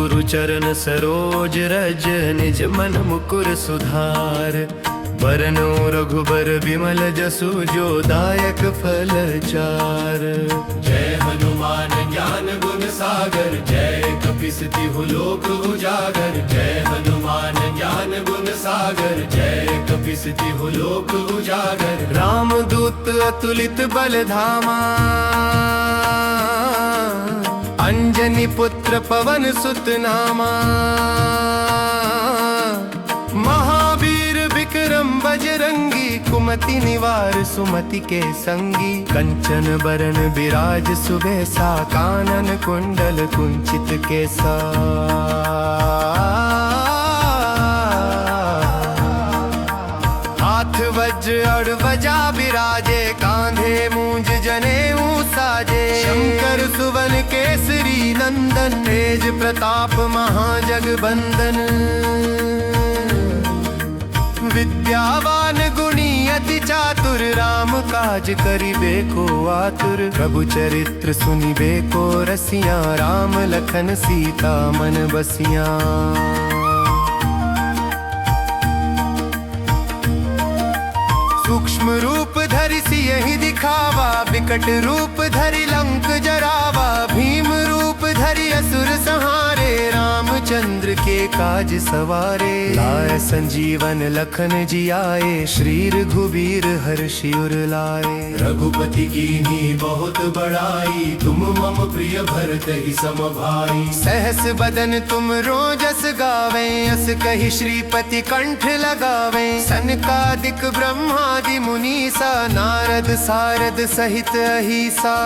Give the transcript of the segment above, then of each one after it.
गुरु चरण सरोज रज, निज मन मुकुर सुधार। बरनो रघुबर विमल जसु, जो दायक फल चार। जय हनुमान ज्ञान गुण सागर, जय कपीस तिहु लोक उजागर। जय हनुमान ज्ञान गुण सागर, जय कपीस तिहु लोक उजागर। रामदूत अतुलित बल धामा, अंजनी पुत्र पवन सुत नामा। महावीर विक्रम बजरंगी, कुमति निवार सुमति के संगी। कंचन बरन विराज सुबेसा, कानन कुंडल कुंचित केसा। हाथ वज्र और ध्वजा विराजे, कांधे मूंज जनेऊ साजे। शंकर सुवन केसरी नंदन, तेज प्रताप महाजगबंदन। विद्यावान गुणी अति चातुर, राम काज करिबे को आतुर। प्रभु चरित्र सुनिबे को रसिया, राम लखन सीता मन बसिया। सूक्ष्म रूप धरि सियहि दिखावा, विकट रूप धरि लंक जरावा। भीम रूप धरि असुर संहारे, रामचंद्र के काज सवारे। लाए संजीवन लखन जियाए, श्री रघुबीर हर्षि उर लाए। रघुपति कीन्ही बहुत बड़ाई, तुम मम प्रिय भरत ही सम भाई। सहस बदन तुम रोजस गावे, अस कहि श्रीपति कंठ लगावे। सनकादिक ब्रह्मादि मुनीसा, नारद सारद सहित अहिसा।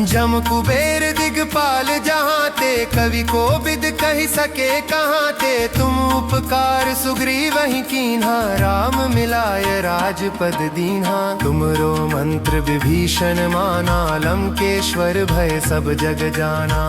जम कुबेर दिगपाल जहाँ ते, कवि को विद कहि सके कहाँ ते। तुम उपकार सुग्रीवहि कीन्हा, राम मिलाय राजपद दीन्हा। तुमरो मंत्र विभीषण माना, लंकेश्वर भय सब जग जाना।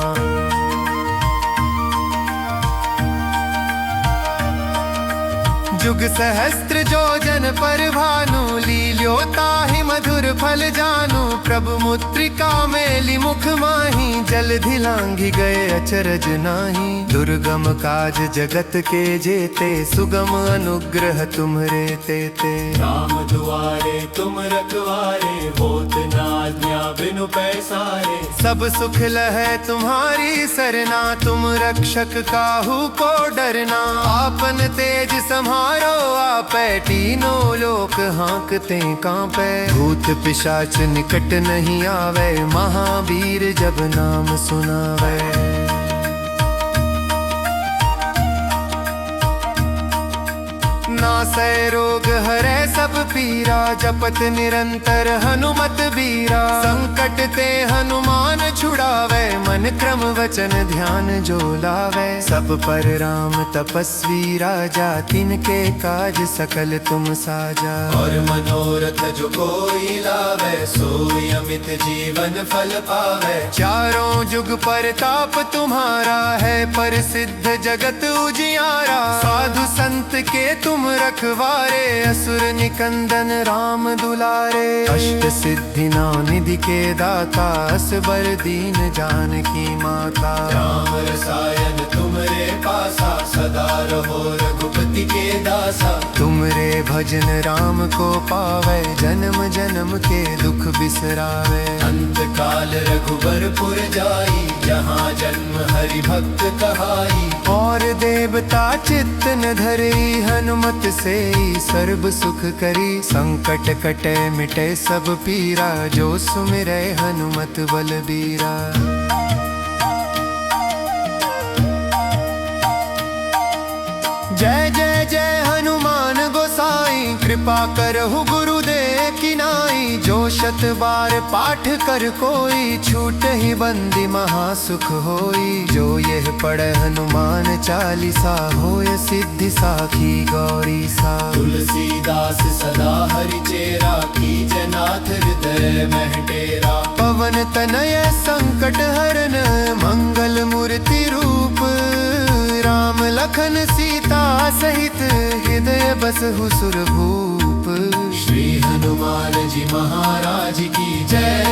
जुग सहस्त्र जो जन पर भानु, लील्यो ताहि मधुर फल जानु। प्रभु मुद्रिका मेलि मुख माहि, जलधि लांघि गए अचरज नाही। दुर्गम काज जगत के जेते, सुगम अनुग्रह तुम्हरे तेते। राम दुआरे तुम रखवारे, होत न आज्ञा बिनु पैसारे। सब सुख लहै तुम्हारी सरना, तुम रक्षक काहू को डरना। आपन तेज संहारो आपै, तीनों लोक हाँकते कांपै। भूत पिशाच निकट नहीं आवे, महावीर जब नाम सुनावे। नासै रोग हरै सब पीरा, जपत निरंतर हनुमत बीरा। संकट ते हनुमान छुड़ावे, मन क्रम वचन ध्यान जो लावे। सब पर राम तपस्वी राजा, तिनके काज सकल तुम साजा। और मनोरथ जो कोई लावे, सोई अमित जीवन फल पावे। चारों जुग परताप तुम्हारा है, प्रसिद्ध जगत उजियारा। साधु संत के तुम रखवारे, असुर निकंदन राम दुलारे। अष्ट सिद्धि नौ निधि के दाता, असबर दीन जानकी माता। राम रसायन तुमरे पासा, सदा रहो रघुपति के दासा। तुमरे भजन राम को पावे, जन्म जन्म के दुख बिसरावे। अंत काल रघुबरपुर जाई, जहाँ जन्म हरि भक्त कहाई। और देवता चित्त न धरई, हनुमत से सर्ब सुख करी। संकट कटे मिटे सब पीरा, जो सुमिरै हनुमत बलबीरा। जय जय जय हनुमान गोसाई, कृपा करहु गुरुदेव की नाई। जो शत बार पाठ कर कोई, छूट ही बंदी महासुख होई। जो यह पढ़े हनुमान चालीसा, होय सिद्धि साखी गौरी सा। तुलसीदास सदा हरि चेरा, कीजय नाथ हृदय मह डेरा। पवन तनय संकट हरन, मंगल मूर्ति रूप। राम लखन सीता सहित, हृदय बसहु सुरभूप। रूप। श्री हनुमान जी महाराज की जय।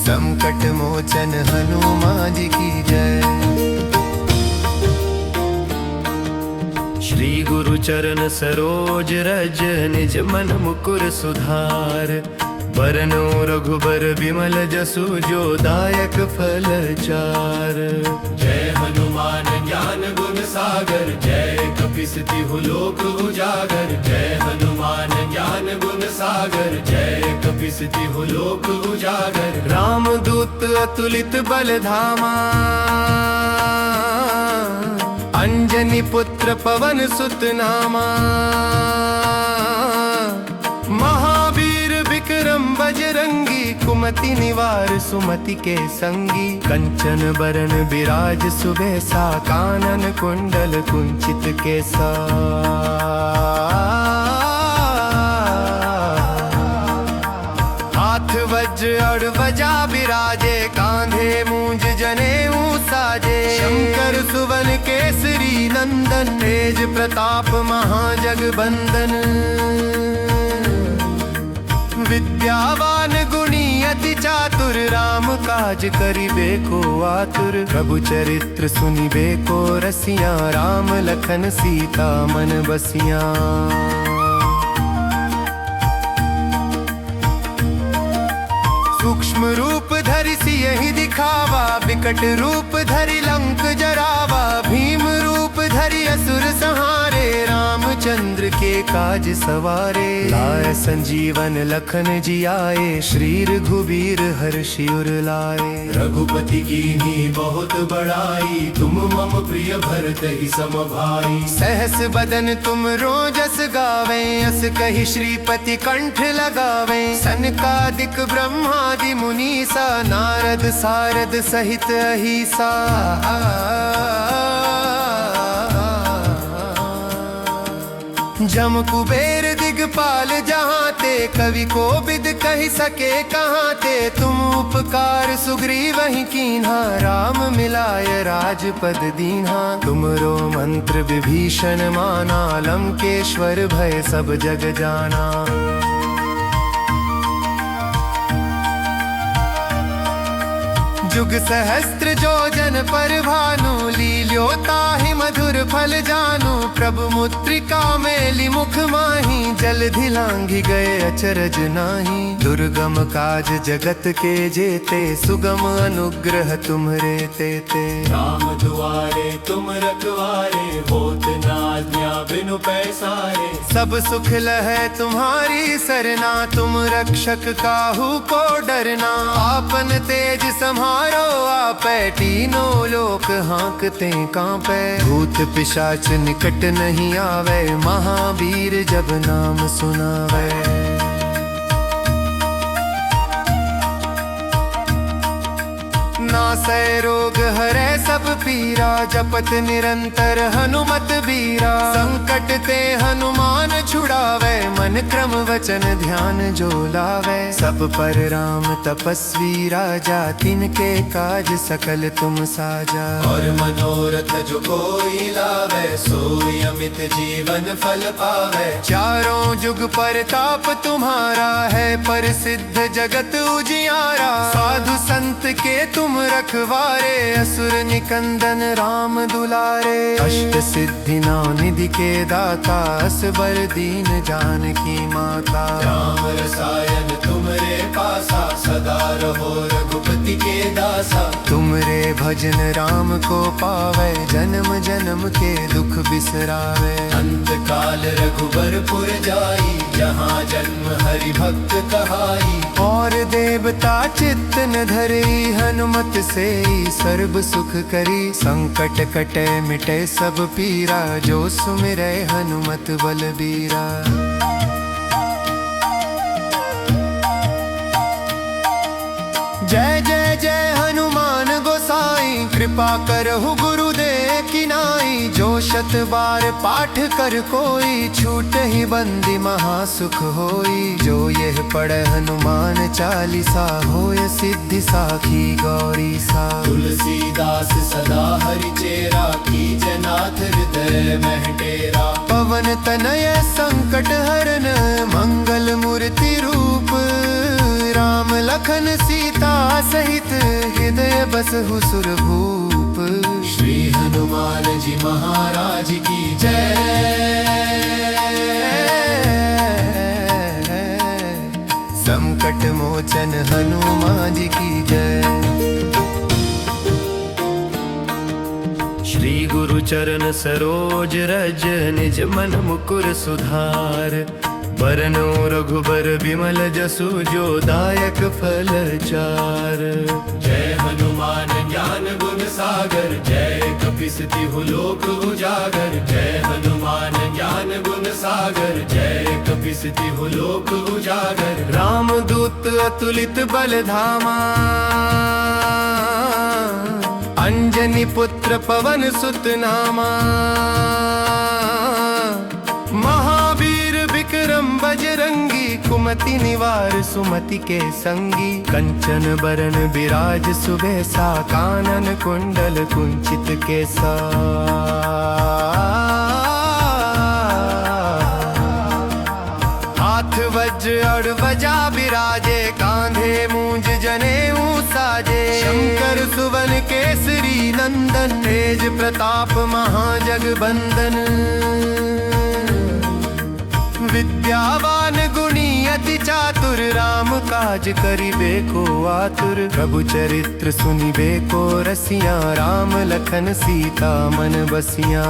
संकट मोचन हनुमान जी की जय। श्री गुरु चरण सरोज रज निज मन मुकुर सुधार। बरनो रघुबर विमल जसु जो दायक फल चार। जय हनुमान ज्ञान गुण सागर जय कपीस तिहु लोक उजागर। जय हनुमान ज्ञान गुण सागर जय कपीस तिहु लोक उजागर। राम दूत अतुलित बल धामा। अंजनी पुत्र पवन सुत नामा। महावीर विक्रम बजरंगी कुमति निवार सुमति के संगी। कंचन बरन विराज सुबेसा कानन कुंडल कुंचित केसा। हाथ वज्र और ध्वजा विराजे कांधे मूंज जनेऊ साजे। शंकर सुवन केसरी नंदन तेज प्रताप महाजगबंदन। विद्यावान गुणी अति चातुर राम काज करिबे को आतुर। प्रभु चरित्र सुनिबे को रसिया राम लखन सीता मन बसिया। सूक्ष्म रूप धरि सियहि दिखावा विकट रूप धरि लंक जरावा। भीम रूप धरि असुर संहारे रामचंद्र के काज सवारे। लाए संजीवन लखन जियाए श्री रघुबीर हर्षि उर लाए। रघुपति कीन्ही बहुत बड़ाई तुम मम प्रिय भरत ही सम भाई। सहस बदन तुम रोजस गावे अस कहि श्रीपति कंठ लगावे। सनकादिक ब्रह्मादि मुनीसा नारद सारद सहित अहिसा। जम कुबेर दिगपाल जहाँ ते कवि को विद कही सके कहाँ ते। तुम उपकार सुग्रीव ही कीन्हा राम मिलाय राजपद दीन्हा। तुमरो मंत्र विभीषण माना लंकेश्वर भय सब जग जाना। जुग सहस्त्र जो जन पर भानु लील्यो ताहि मधुर फल जानू। प्रभु मुद्रिका मेली मुख माही जलधि लांघि गए अचरज नाही। दुर्गम काज जगत के जेते सुगम अनुग्रह तुम्हरे तेते। राम दुआरे तुम रखवारे होत न आज्ञा बिनु पैसारे। सब सुख लहै तुम्हारी सरना तुम रक्षक काहू को डरना। आपन तेज संहारो आपै तीनों लोक हाँकते कांपै। भूत पिशाच निकट नहीं आवे महावीर जब नाम सुनावे। नासै रोग हरै सब पीरा जपत निरंतर हनुमत बीरा। संकट ते हनुमान छुड़ावे मन क्रम वचन ध्यान जो लावे। सब पर राम तपस्वी राजा तिनके काज सकल तुम साजा। और मनोरथ जो कोई लावे सोई अमित जीवन फल पावे। चारों जुग परताप तुम्हारा है प्रसिद्ध जगत उजियारा। साधु संत के तुम रखवारे असुर निकंदन राम दुलारे। अष्ट सिद्धि नौ निधि के दाता असबर दीन जानकी माता। राम रसायन तुमरे पासा सदा रहो रघुपति के दासा। तुमरे भजन राम को पावे जन्म जन्म के दुख बिसरावे। अंत काल रघुबरपुर जाई जहाँ जन्म हरि भक्त कहाई। और देवता चित्त न धरई हनुमत से सर्व सुख करी। संकट कटे मिटे सब पीरा जो सुमिरै हनुमत बलबीरा। जय जय जय हनुमान गोसाई कृपा करहु गुरुदेव की नाई। जो शत बार पाठ कर कोई छूट ही बंदी महासुख होई। जो यह पढ़े हनुमान चालीसा होय सिद्धि साखी गौरी सा। तुलसीदास सदा हरि चेरा कीजय नाथ हृदय जय महटेरा। पवन तनय संकट हरन मंगल मूर्ति रूप, राम लखन सीता सहित हृदय बसहु सुरभूप। श्री हनुमान जी महाराज की जय। संकट मोचन हनुमान जी की जय। श्री गुरु चरण सरोज रज निज मन मुकुर सुधार, बरनो रघुबर विमल जसु जो दायक फल चार। जय हनुमान ज्ञान गुण सागर, जय कपीस तिहु लोक उजागर। जय हनुमान ज्ञान गुण सागर, जय कपीस तिहु लोक उजागर। राम दूत अतुलित बल धामा, अंजनी पुत्र पवन सुत नामा। महावीर विक्रम बजरंगी, कुमति निवार सुमति के संगी। कंचन बरन विराज सुबेसा, कानन कुंडल कुंचित केसा। हाथ वज्र और ध्वजा विराजे, कांधे मूंज जनेऊ साजे। शंकर सुवन केसरी नंदन, तेज प्रताप महाजगबंदन। विद्यावान गुणी अति चातुर, राम काज करिबे को आतुर। प्रभु चरित्र सुनिबे को रसिया, राम लखन सीता मन बसिया।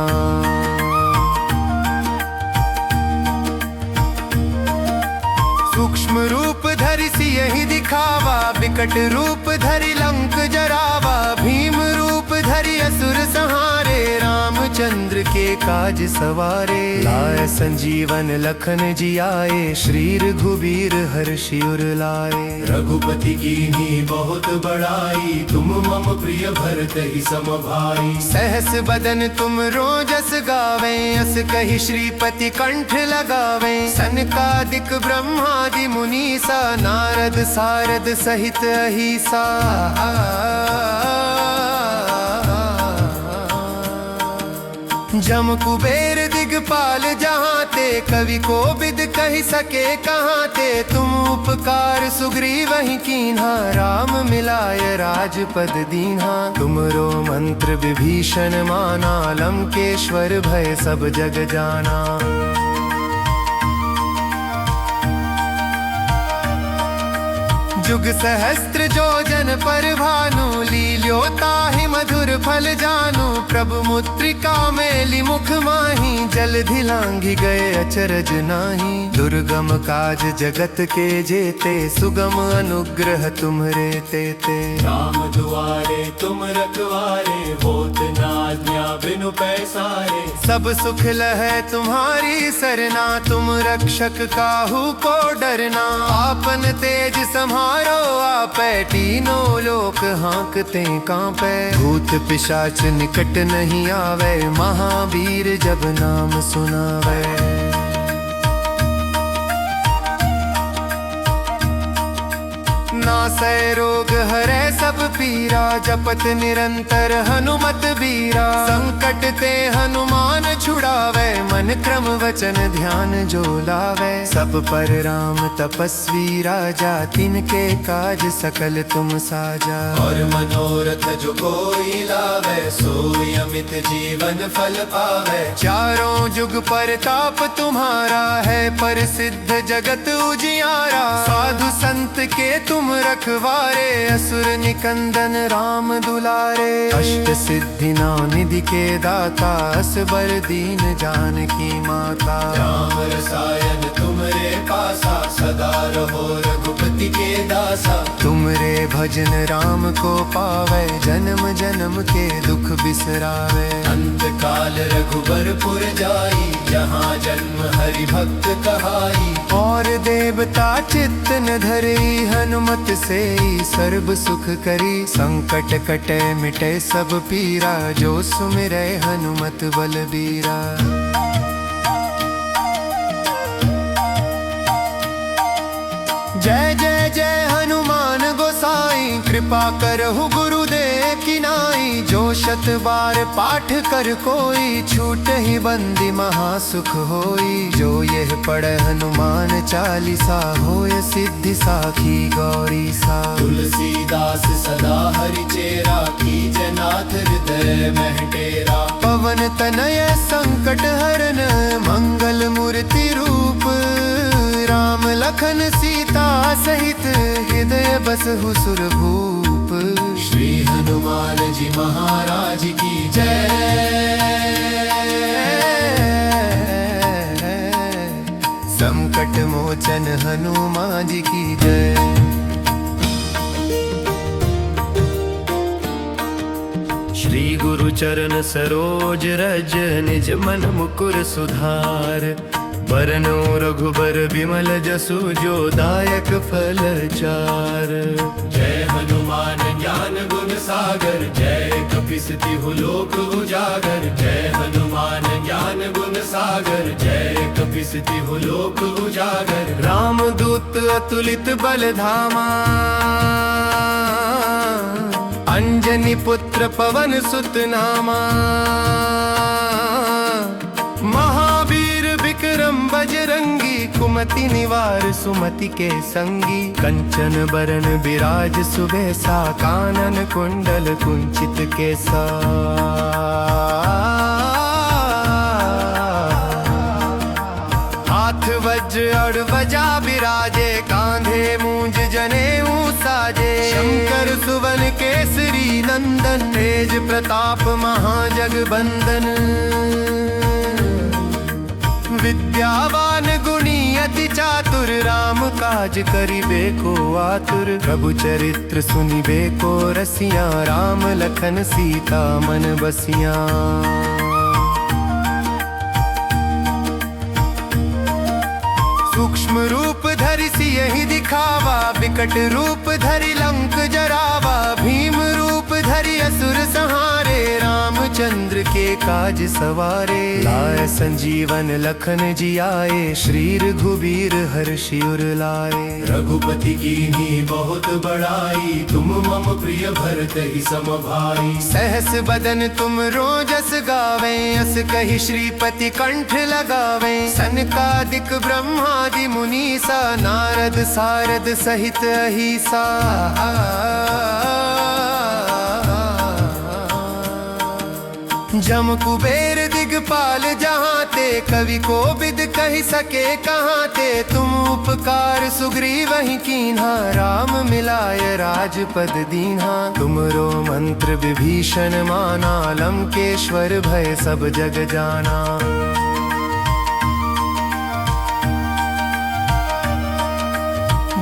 सूक्ष्म रूप धरि सियहि दिखावा, विकट रूप धरि लंक जरावा। भीम रूप धरि असुर संहारे, रामचंद्र के काज सवारे। लाए संजीवन लखन जियाए, श्री रघुबीर हर्षि उर लाए। रघुपति कीन्ही बहुत बड़ाई, तुम मम प्रिय भरत ही सम भाई। सहस बदन तुम रोजस गावे, अस कहि श्रीपति कंठ लगावे। सनकादिक ब्रह्मादि मुनीसा, नारद सारद सहित अहिसा। जम कुबेर दिगपाल जहाँ ते, कवि को बिद कही सके कहाँ ते। तुम उपकार सुग्रीव ही कीन्हा, राम मिलाय राजपद दीन्हा। तुमरो मंत्र विभीषण माना, लंकेश्वर भय सब जग जाना। जुग सहस्त्र जो जन पर भानु, लील्यो ताहि मधुर फल जानू। प्रभु मुद्रिका मेली मुख माही, जलधि लांघि गए अचरज नाही। दुर्गम काज जगत के जेते, सुगम अनुग्रह तुम्हरे तेते। राम दुआरे तुम रखवारे, होत न आज्ञा बिनु पैसारे। सब सुख लहै तुम्हारी सरना, तुम रक्षक काहू को डरना। आपन तेज संहारो आपै, तीनों लोक हाँकते कांपै। भूत पिशाच निकट नहीं आवे, महावीर जब नाम सुनावे। नासै रोग हरै सब पीरा, जपत निरंतर हनुमत बीरा। संकट ते हनुमान छुड़ावे, मन क्रम वचन ध्यान जो लावे। सब पर राम तपस्वी राजा, तिनके काज सकल तुम साजा। और मनोरथ जो कोई लावे, सोई अमित जीवन फल पावे। चारों जुग परताप तुम्हारा है, प्रसिद्ध जगत उजियारा। साधु संत के तुम रखवारे, असुर निकंदन राम दुलारे। अष्ट सिद्धि नौ निधि के दाता, असबर दीन जानकी माता। राम रसायन तुमरे पासा, सदा रहो रघुपति के दासा। तुमरे भजन राम को पावे, जन्म जन्म के दुख बिसरावे। अंत काल रघुबरपुर जाई, जहाँ जन्म हरि भक्त कहाई। और देवता चित्त न धरई, हनुमत से सर्व सुख करी। संकट कटे मिटे सब पीरा, जो सुमिरै हनुमत बलबीरा। जय जय जय हनुमान गोसाई, कृपा करहु गुरुदेव की नाई। जो 100 बार पाठ कर कोई, छूट ही बंदी महासुख होई। जो यह पढ़े हनुमान चालीसा, होय सिद्धि साखी गौरी सा। तुलसीदास सदा हरि चेरा, कीजे नाथ हृदय मह डेरा। पवन तनय संकट हरन, मंगल मूर्ति रूप। राम लखन सीता सहित, हृदय बसहु सुरभूप। श्री हनुमान जी महाराज की जय। संकट मोचन हनुमान जी की जय। श्री गुरु चरण सरोज रज, निज मन मुकुर सुधार। बरनौ रघुबर बिमल जसु, जो दायक फल चार। जय हनुमान ज्ञान गुण सागर, जय कपीस तिहु लोक उजागर। जय हनुमान ज्ञान गुण सागर, जय कपीस तिहु लोक उजागर। रामदूत अतुलित बल धामा, अंजनी पुत्र पवन सुत नामा। महावीर विक्रम बजरंगी, कुमति निवार सुमति के संगी। कंचन बरन विराज सुबेसा, कानन कुंडल कुंचित केसा। हाथ वज्र और ध्वजा विराजे, कांधे मूंज जनेऊ साजे। शंकर सुवन केसरी नंदन, तेज प्रताप महाजगबंदन। विद्यावान गुणी अति चातुर, राम काज करिबे को आतुर। प्रभु चरित्र सुनिबे को रसिया, राम लखन सीता मन बसिया। सूक्ष्म रूप धरि सियहि दिखावा, विकट रूप धरि लंक जरावा। भीम रूप धरि असुर संहारे, रामचंद्र के काज सवारे। लाए संजीवन लखन जियाए, श्री रघुबीर हर्षि उर लाए। रघुपति कीन्ही बहुत बड़ाई, तुम मम प्रिय भरत ही सम भाई। सहस बदन तुम रोजस गावे, अस कहि श्रीपति कंठ लगावे। सनकादिक ब्रह्मादि मुनीसा, नारद सारद सहित अहिसा। जम कुबेर दिगपाल जहाँ ते, कवि को बिद कही सके कहाँ ते। तुम उपकार सुग्रीव ही कीन्हा, राम मिलाय राजपद दीन्हा। तुमरो मंत्र विभीषण माना, लंकेश्वर भय सब जग जाना।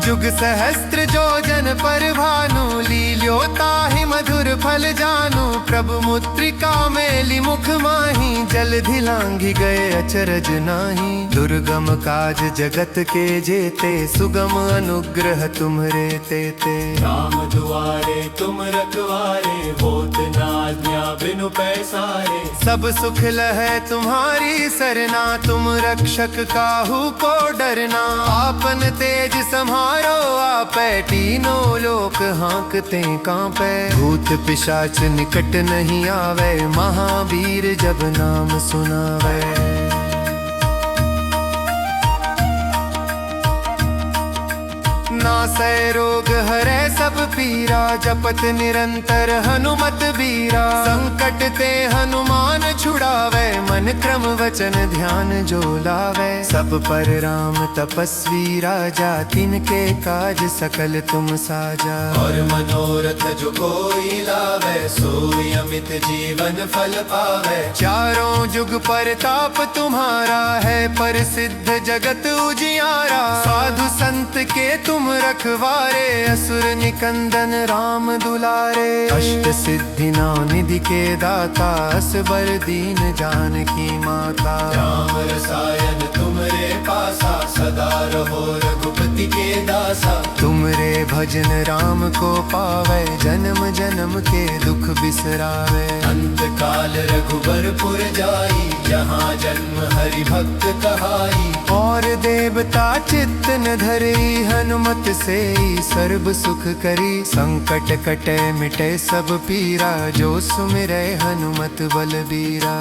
जुग सहस्त्र जो जन पर भानु, लील्योता ही मधुर फल जानू। प्रभु मुद्रिका मेली मुख माही, जलधि लांघि गए अचरज नाही। दुर्गम काज जगत के जेते, सुगम अनुग्रह तुम्हरे तेते। राम दुआरे तुम रखवारे, होत न आज्ञा बिनु पैसारे। सब सुख लहै तुम्हारी सरना, तुम रक्षक काहू को डरना। आपन तेज संहारो आपै, तीनों लोक हाँकते कांपै। भूत पिशाच निकट नहीं आवे, महावीर जब नाम सुनावे। नासै रोग हरै सब पीरा, जपत निरंतर हनुमत बीरा। संकट ते हनुमान छुड़ावे, मन क्रम वचन ध्यान जो लावे। सब पर राम तपस्वी राजा, तिनके काज सकल तुम साजा। और मनोरथ जो कोई लावे, सोई अमित जीवन फल पावे। चारों जुग परताप तुम्हारा है, प्रसिद्ध जगत उजियारा। साधु संत के तुम रखवारे, असुर निकंदन राम दुलारे। अष्ट सिद्धि नौ निधि के दाता, असबर दीन जानकी माता। राम रसायन तुमरे पासा, सदा रहो रघुपति के दासा। तुमरे भजन राम को पावे, जन्म जन्म के दुख बिसरावे। अंत काल रघुबर पुर जाई, जहाँ जन्म हरि भक्त कहाई। और देवता चित्त न धरई हनुमत से सर्व सुख करी। संकट कटे मिटे सब पीरा जो सुमिरै हनुमत बलबीरा।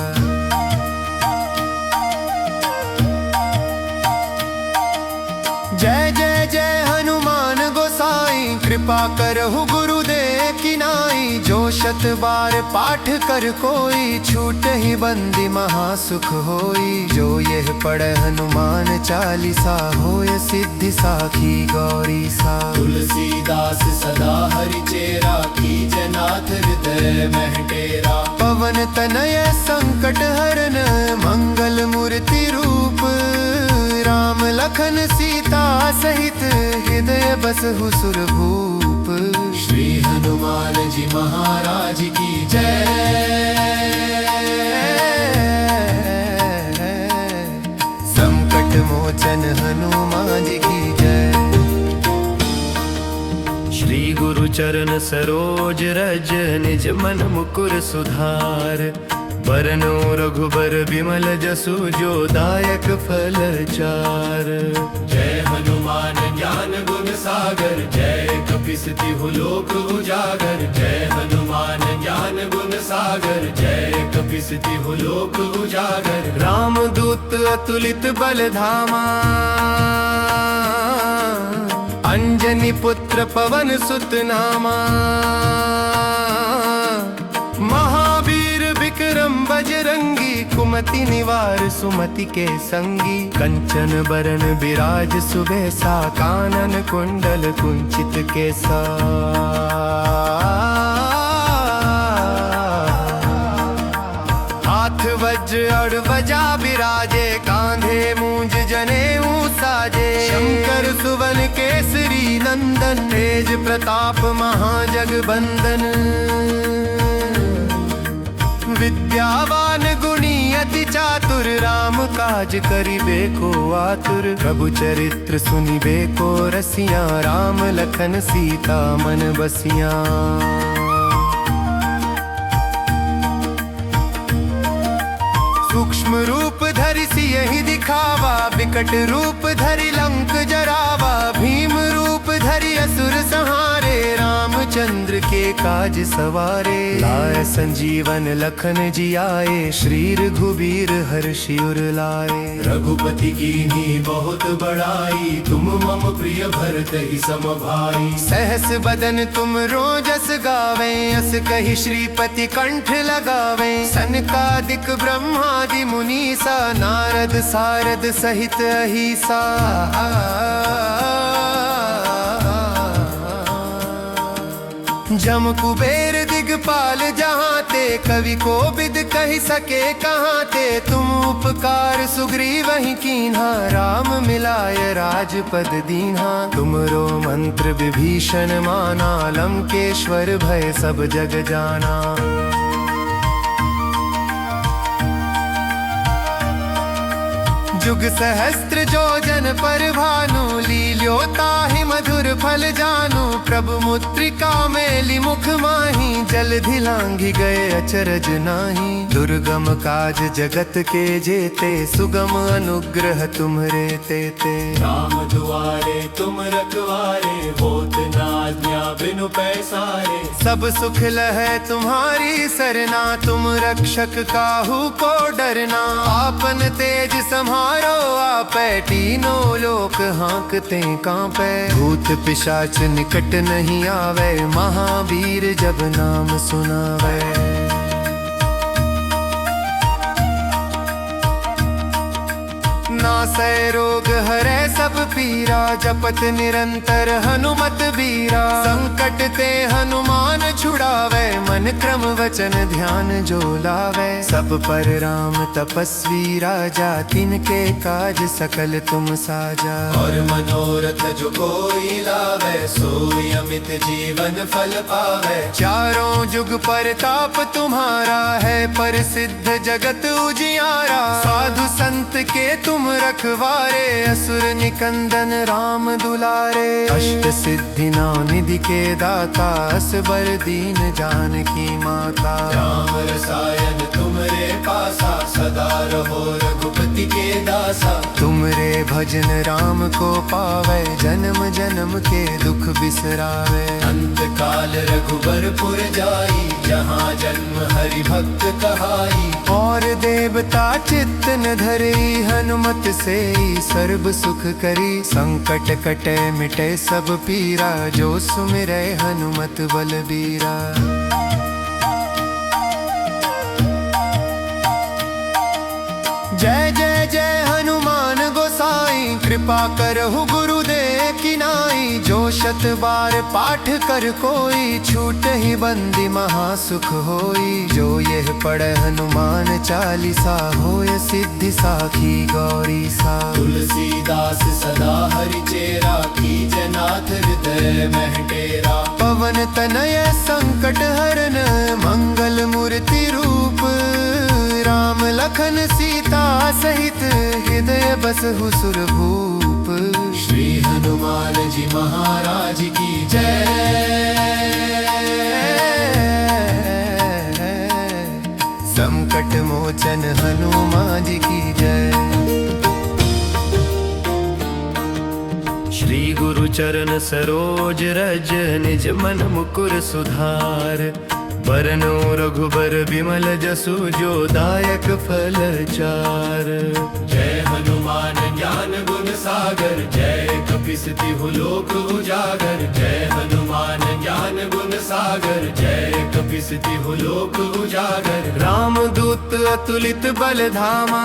जय जय जय हनुमान गोसाई कृपा करहु गुरुदेव की नाई। जो शत बार पाठ कर कोई छूट ही बंदी महासुख होई। जो यह पढ़े हनुमान चालीसा होय सिद्धि साखी गौरी सा। तुलसीदास सदा हरि चेरा कीजय नाथ हृदय मह डेरा। पवन तनय संकट हरन मंगल मूर्ति रूप। राम लखन सीता सहित हृदय बसहु सुरभूप। श्री हनुमान जी महाराज की जय। संकट मोचन हनुमान जी की जय। श्री गुरु चरण सरोज रज निज मन मुकुर सुधार। बरनो रघुबर बिमल जसु जो दायक फल चार। जय हनुमान ज्ञान गुण सागर जय कपीस तिहु लोक उजागर। जय हनुमान ज्ञान गुण सागर जय कपीस तिहु लोक उजागर। राम दूत अतुलित बल धामा। अंजनी पुत्र पवन सुत नामा। महावीर विक्रम बजरंगी कुमति निवार सुमति के संगी। कंचन बरन विराज सुबेसा कानन कुंडल कुंचित केसा। हाथ वज्र और ध्वजा विराजे कांधे मूंज जनेऊ साजे। शंकर सुवन केसरी नंदन तेज प्रताप महाजगबंदन। विद्यावान गुणी अति चातुर राम काज करिबे को आतुर। प्रभु चरित्र सुनिबे को रसिया राम लखन सीता मन बसिया। सूक्ष्म रूप धरि सियहि दिखावा। विकट रूप धरि लंक जरावा। भीम रूप धरि असुर संहारे। रामचंद्र के काज सवारे। लाए संजीवन लखन जियाए। श्री रघुबीर हर्षि उर लाए। रघुपति कीन्ही बहुत बड़ाई तुम मम प्रिय भरत ही सम भाई। सहस बदन तुम रोजस गावे। अस कहि श्रीपति कंठ लगावे। सनकादिक ब्रह्मादि मुनीसा नारद सारद सहित अहिसा। जम कुबेर दिगपाल जहाँ ते कवि को बिद कही सके कहाँ ते। तुम उपकार सुग्रीव ही कीन्हा राम मिलाय राजपद दीन्हा। तुमरो मंत्र विभीषण माना लंकेश्वर भय सब जग जाना। जुग सहस्त्र जो जन पर भानु लील्यो ताहि मधुर फल जानू। प्रभु मुद्रिका मेली मुख माही जलधि लांघि गए अचरज नाही। दुर्गम काज जगत के जेते सुगम अनुग्रह तुम्हरे तेते। राम दुआरे तुम रखवारे होत न आज्ञा बिनु पैसारे। सब सुख लहै तुम्हारी सरना तुम रक्षक काहू को डरना। आपन तेज संहारो आपै तीनों लोक हाँकते कांपै। भूत पिशाच निकट नहीं आवे महावीर जब नाम सुनावे। नासै रोग हरै सब पीरा जपत निरंतर हनुमत बीरा। संकट ते हनुमान छुड़ावे मन क्रम वचन ध्यान जो लावे। सब पर राम तपस्वी राजा तिनके काज सकल तुम साजा। और मनोरथ जो कोई लावे सोई अमित जीवन फल पावे। चारों जुग परताप तुम्हारा है प्रसिद्ध जगत उजियारा। साधु संत के तुम रखवारे असुर निकंदन राम दुलारे। अष्ट सिद्धि नौ निधि के दाता असबर दीन जानकी माता। राम रसायन तुमरे पासा सदा रहो रघुपति के दासा। तुमरे भजन राम को पावे, जन्म जन्म के दुख बिसरावे। अंत काल रघुबरपुर जाई, जहाँ जन्म हरि भक्त कहाई। और देवता चित्त न धरई, हनुमत से सर्व सुख करी। संकट कटे मिटे सब पीरा, जो सुमिरै हनुमत बलबीरा। जय जय जय हनुमान गोसाई, कृपा करहु गुरुदेव की नाई। जो शत बार पाठ कर कोई, छूट ही बंदी महासुख होई। जो यह पढ़े हनुमान चालीसा, होय सिद्धि साखी गौरी सा। तुलसीदास सदा हरि चेरा, कीजय नाथ हृदय मह डेरा। पवन तनय संकट हरन, मंगल मूर्ति रूप। राम लखन सीता सहित, हृदय बसहु सुरभूप। श्री हनुमान जी महाराज की जय। संकट मोचन हनुमान जी की जय। श्री गुरु चरण सरोज रज, निज मन मुकुर सुधार। बरनो रघुबर बिमल जसु, जो दायक फल चार। जय हनुमान ज्ञान गुण सागर, जय कपीस तिहु लोक उजागर। जय हनुमान ज्ञान गुण सागर, जय कपीस तिहु लोक उजागर। राम दूत अतुलित बल धामा,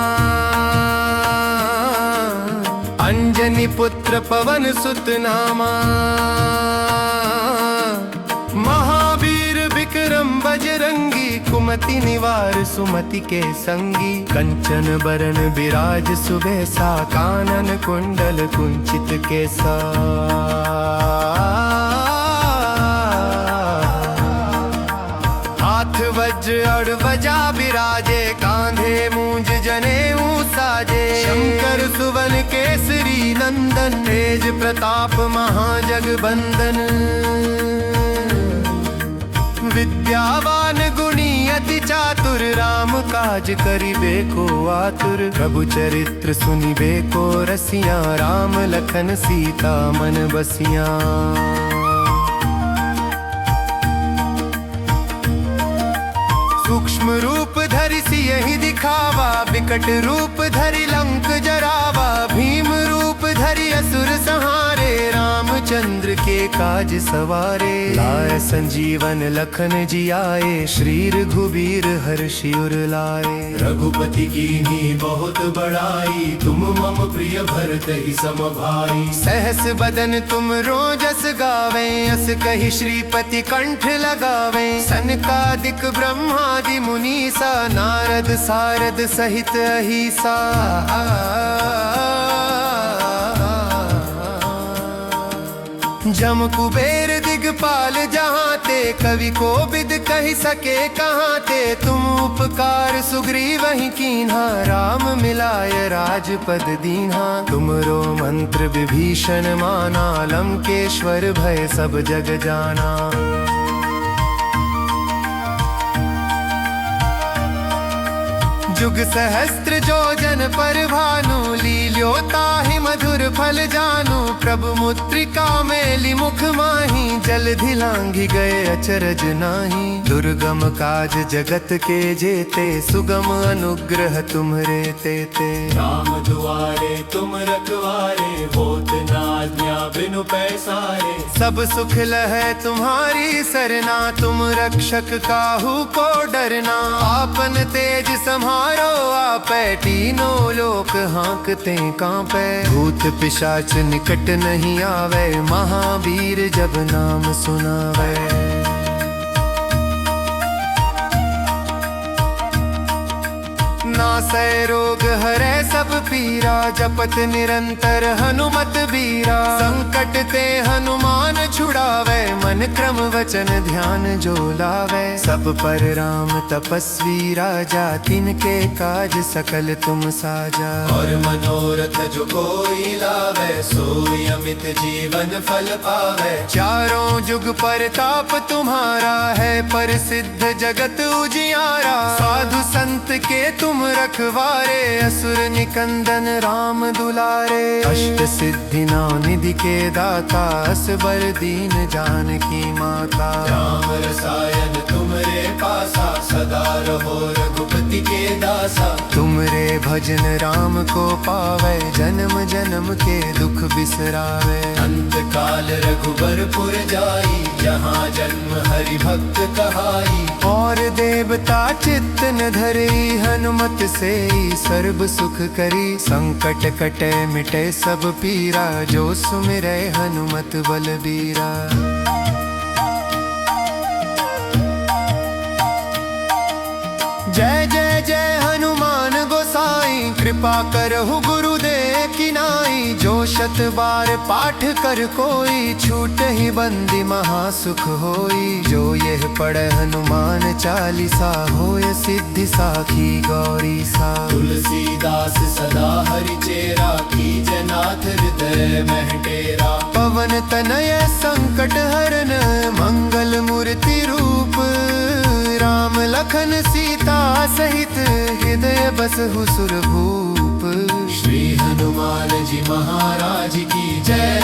अंजनी पुत्र पवन सुत नामा। महावीर विक्रम बजरंगी, कुमति निवार सुमति के संगी। कंचन बरन विराज सुबेसा, कानन कुंडल कुंचित केसा। हाथ वज्र और ध्वजा विराजे, कांधे मूंज जनेऊ साजे। शंकर सुवन केसरी नंदन, तेज प्रताप महाजगबंदन। विद्यावान गुणी अति चातुर, राम काज करिबे को आतुर। प्रभु चरित्र सुनिबे को रसिया, राम लखन सीता मन बसिया। सूक्ष्म रूप धरि सियहि दिखावा, विकट रूप धरि लंक जरावा। भीम रूप धरि असुर संहारे, रामचंद्र के काज सवारे। लाय संजीवन लखन जियाए, श्री रघुबीर हर्षि उर लाए। रघुपति कीन्ही बहुत बड़ाई, तुम मम प्रिय भरत ही सम भाई। सहस बदन तुम रोजस गावे, अस कहि श्रीपति कंठ लगावे। सनकादिक ब्रह्मादि मुनीसा, नारद सारद सहित अहिसा। जम कुबेर दिगपाल जहाँ ते, कवि को बिद कही सके कहाँ ते। तुम उपकार सुग्रीव ही कीन्हा, राम मिलाय राजपद दीन्हा। तुमरो मंत्र विभीषण माना, लंकेश्वर भय सब जग जाना। जुग सहस्त्र जो जन पर भानु, लील्योता ही मधुर फल जानू। प्रभु मुद्रिका मेली मुख माही, जलधि लांघि गए अचरज नाही। दुर्गम काज जगत के जेते, सुगम अनुग्रह तुम्हरे तेते। राम दुआरे तुम रखवारे, होत न आज्ञा बिनु पैसारे। सब सुख लहै तुम्हारी सरना, तुम रक्षक काहू को डरना। आपन तेज सम्हारो आपै, तीनों लोक हाँकते कांपै। भूत पिशाच निकट नहीं आवे, महावीर जब नाम सुनावे। नासै रोग हरै सब पीरा, जपत निरंतर हनुमत बीरा। संकट ते हनुमान छुड़ावे, मन क्रम वचन ध्यान जो लावे। सब पर राम तपस्वी राजा, तिनके काज सकल तुम साजा। और मनोरथ जो कोई लावे, सोई अमित जीवन फल पावे। चारों जुग परताप तुम्हारा है, प्रसिद्ध सिद्ध जगत उजियारा, साधु संत के तुम रखवारे, असुर निकंदन राम दुलारे। अष्ट सिद्धि नौ निधि के दाता, असबर दीन जानकी माता। राम रसायन तुमरे पासा, सदा रहो रघुपति के दासा। तुमरे भजन राम को पावे, जन्म जन्म के दुख बिसरावे। अंत काल रघुबरपुर जाई, जहाँ जन्म हरि भक्त कहाई। और देवता चित्त न धरई, हनुमत से सर्व सुख करी। संकट कटे मिटे सब पीरा, जो सुमिरै हनुमत बलबीरा। जय जय जय हनुमान गोसाई, कृपा करहु गुरुदेव की नाई। जो शत बार पाठ कर कोई, छूट ही बंदी महासुख होई। जो यह पढ़े हनुमान चालीसा, होय सिद्धि साखी गौरी सा। तुलसीदास सदा हरि चेरा, कीजय नाथ हृदय मह डेरा। पवन तनय संकट हरन, मंगल मूर्ति रूप। राम लखन सीता सहित, हृदय बसहु सुरभूप। श्री हनुमान जी महाराज की जय।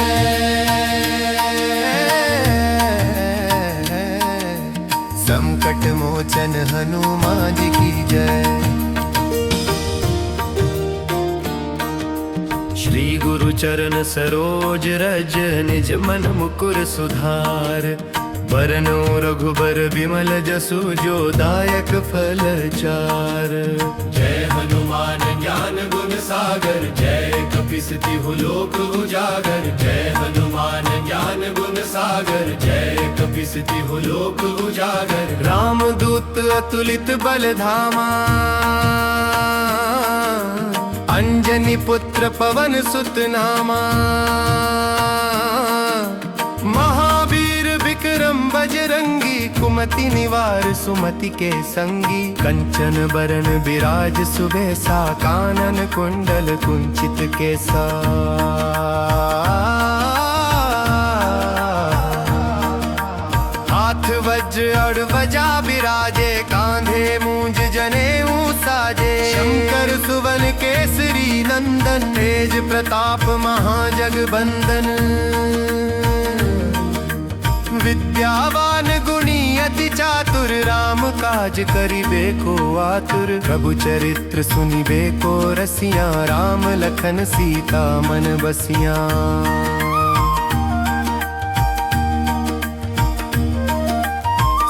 संकट मोचन हनुमान जी की जय। श्री गुरु चरण सरोज रज, निज मन मुकुर सुधार। बरनो रघुबर विमल जसु, जो दायक फल चार। जय हनुमान ज्ञान गुण सागर, जय कपीस तिहु लोक उजागर। जय हनुमान ज्ञान गुण सागर, जय कपीस तिहु लोक उजागर। राम दूत अतुलित बल धामा, अंजनी पुत्र पवन सुत नामा। महावीर विक्रम बजरंगी, कुमति निवार सुमति के संगी। कंचन बरन विराज सुबेसा, कानन कुंडल कुंचित केसा। हाथ वज्र और ध्वजा बिराजे, कांधे मूंज जनेऊ साजे। शंकर सुवन केसरी नंदन, तेज प्रताप महाजगबंदन। विद्यावान गुणी अति चातुर, राम काज करिबे को आतुर। प्रभु चरित्र सुनिबे को रसिया, राम लखन सीता मन बसिया।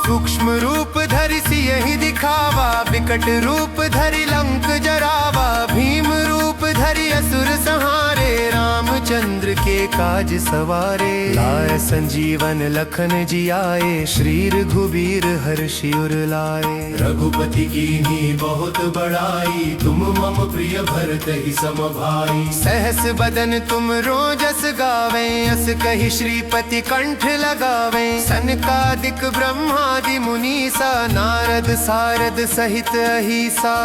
सूक्ष्म रूप धरि सियहि दिखावा, विकट रूप धरि लंक जरावा। भीम रूप धरि असुर संहारे, रामचंद्र के काज सवारे। लाए संजीवन लखन जियाए, श्री रघुबीर हर्षि उर लाए। रघुपति कीन्ही बहुत बड़ाई, तुम मम प्रिय भरत ही सम भाई। सहस बदन तुम रोजस गावे, अस कहि श्रीपति कंठ लगावे। सनकादिक ब्रह्मादि मुनीसा, नारद सारद सहित अहिसा।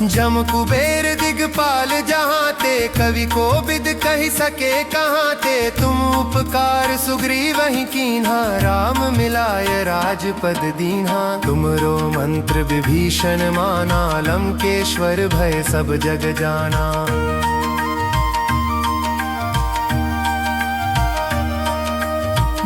जम कुबेर दिगपाल जहाँ ते, कवि को बिद कही सके कहाँ ते। तुम उपकार सुग्रीव ही कीन्हा, राम मिलाय राजपद दीन्हा। तुमरो मंत्र विभीषण माना, लंकेश्वर भय सब जग जाना।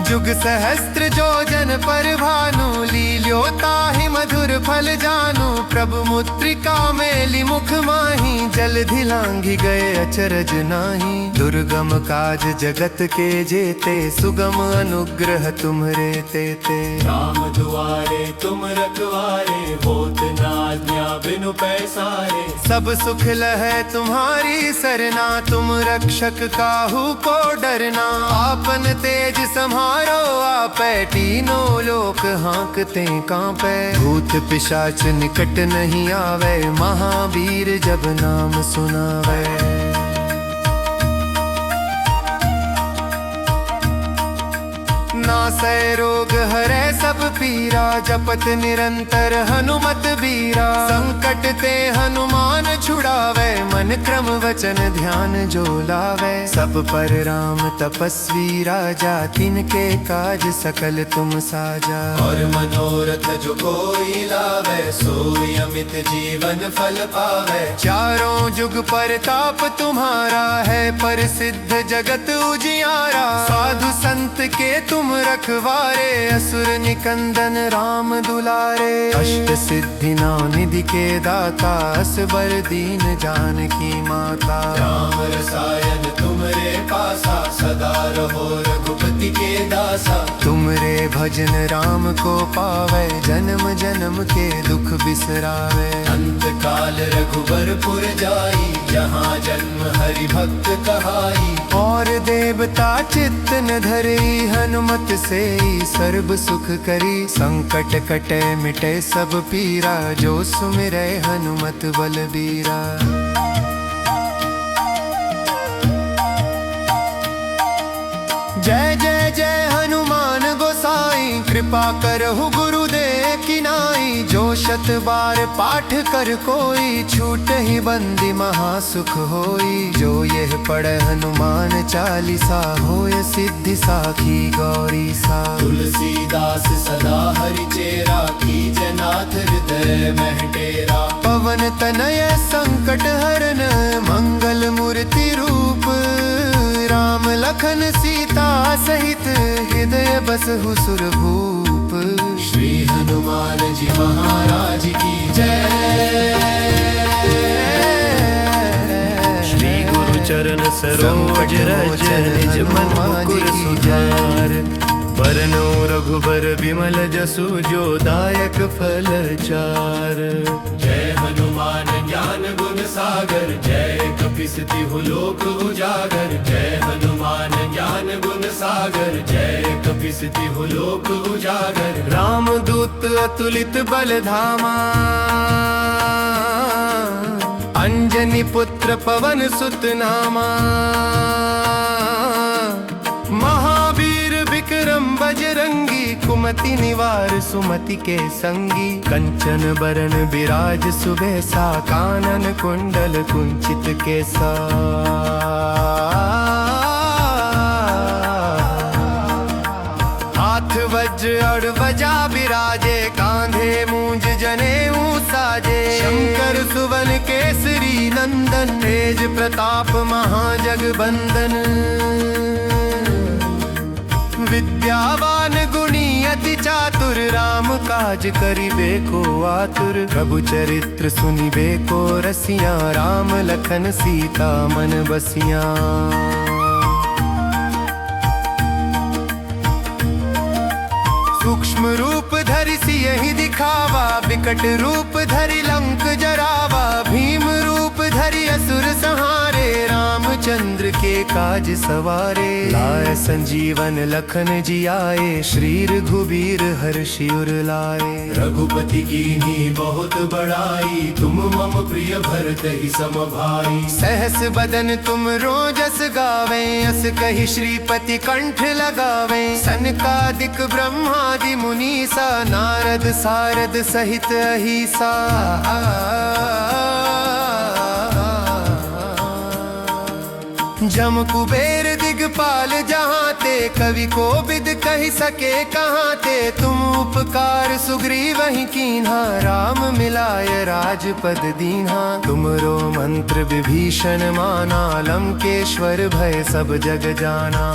जुग सहस्त्र जो जन पर भानु, लील्यो ताहि मधुर फल जानू। प्रभु मुद्रिका मेलि मुख माही, जलधि लांघि गए अचरज नाही। दुर्गम काज जगत के जेते, सुगम अनुग्रह तुम्हरे तेते। राम दुआरे तुम रखवारे, होत न आज्ञा बिनु पैसारे। सब सुख लहै तुम्हारी सरना, तुम रक्षक काहू को डरना। आपन तेज सम्हारो आपै, तीनों लोक हाँकते कांपै। भूत पिशाच निकट नहीं आवे, महावीर जब नाम सुनावे। नासै रोग हरै सब पीरा, जपत निरंतर हनुमत बीरा। संकट ते हनुमान छुड़ावे, मन क्रम वचन ध्यान जो लावे। सब पर राम तपस्वी राजा, तिनके काज सकल तुम साजा। और मनोरथ जो कोई लावे, सोई अमित जीवन फल पावे। चारों जुग परताप तुम्हारा है, प्रसिद्ध जगत उजियारा। साधु संत के तुम रखवारे, असुर निकंदन राम दुलारे। अष्ट सिद्धि नौ निधि के दाता, असबर दीन जानकी माता। राम रसायन तुमरे पासा, सदा रहो रघुपति के दासा। तुमरे भजन राम को पावे, जन्म जन्म के दुख बिसरावे। अंत काल रघुबरपुर जाई, जहाँ जन्म हरि भक्त कहाई। और देवता चित्त न धरई, हनुमत से सर्व सुख करी। संकट कटे मिटे सब पीरा, जो सुमिरै हनुमत बलबीरा। जय जय जय हनुमान गोसाई, कृपा करहु गुरुदेव की नाई। जो शत बार पाठ कर कोई, छूट ही बंदी महासुख होई। जो यह पढ़े हनुमान चालीसा, होय सिद्धि साखी गौरी सा। तुलसीदास सदा हरि चेरा, कीजय नाथ हृदय मह डेरा। पवन तनय संकट हरन, मंगल मूर्ति रूप। राम लखन सीता सहित, हृदय बसहु सुरभूप। श्री हनुमान जी महाराज की जय। श्री गुरु चरण सरोज रज, निज मन मुकुर सुधार। बरनौ रघुबर विमल जसु, जो दायक फल चार। जय हनुमान ज्ञान गुण सागर, जय कपीस तिहु लोक उजागर। जय हनुमान ज्ञान गुण सागर, जय कपीस तिहु लोक उजागर। राम दूत अतुलित बल धामा, अंजनी पुत्र पवन सुत नामा। महावीर विक्रम बजरंगी, कुमति निवार सुमति के संगी। कंचन बरन विराज सुबेसा, कानन कुंडल कुंचित केसा। हाथ वज्र और ध्वजा विराजे, कांधे मूंज जनेऊ साजे। शंकर सुवन केसरी नंदन, तेज प्रताप महाजगबंदन। विद्यावान गुणी अति चातुर, राम काज करिबे को आतुर। प्रभु चरित्र सुनिबे को रसिया, राम लखन सीता मन बसिया। सूक्ष्म रूप धरि सियहि दिखावा, विकट रूप धरि लंक जरावा। भीम रूप धरि असुर संहारे, रामचंद्र के काज सवारे। लाए संजीवन लखन जियाए, श्री रघुबीर हर्षि उर लाए। रघुपति कीन्ही बहुत बड़ाई, तुम मम प्रिय भरत ही सम भाई। सहस बदन तुम रोजस गावे, अस कहि श्रीपति कंठ लगावे। सनकादिक ब्रह्मादि मुनीसा, नारद सारद सहित अहिसा। जम कुबेर दिगपाल जहाँ ते, कवि को बिद कही सके कहाँ ते। तुम उपकार सुग्रीव ही कीन्हा, राम मिलाय राजपद दीन्हा। तुमरो मंत्र विभीषण माना, लंकेश्वर भय सब जग जाना।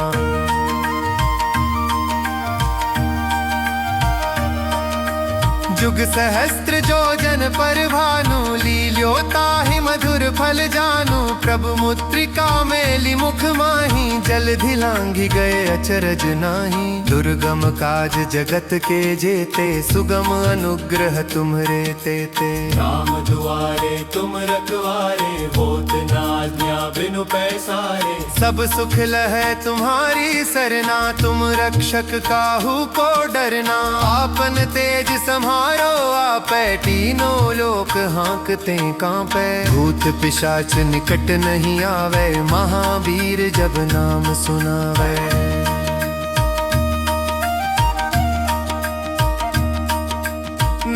जुग सहस्त्र जो जन पर भानु, लील्योता ही मधुर फल जानू। प्रभु मुद्रिका मेली मुख माही, जलधि लांघि गए अचरज नाही। दुर्गम काज जगत के जेते, सुगम अनुग्रह तुम्हरे तेते। राम दुआरे तुम रखवारे, होत न आज्ञा बिनु पैसारे। सब सुख लहै तुम्हारी सरना, तुम रक्षक काहू को डरना। आपन तेज संहारो आपै, तीनों लोक हाँकते कांपै। भूत पिशाच निकट नहीं आवे, महावीर जब नाम सुनावे।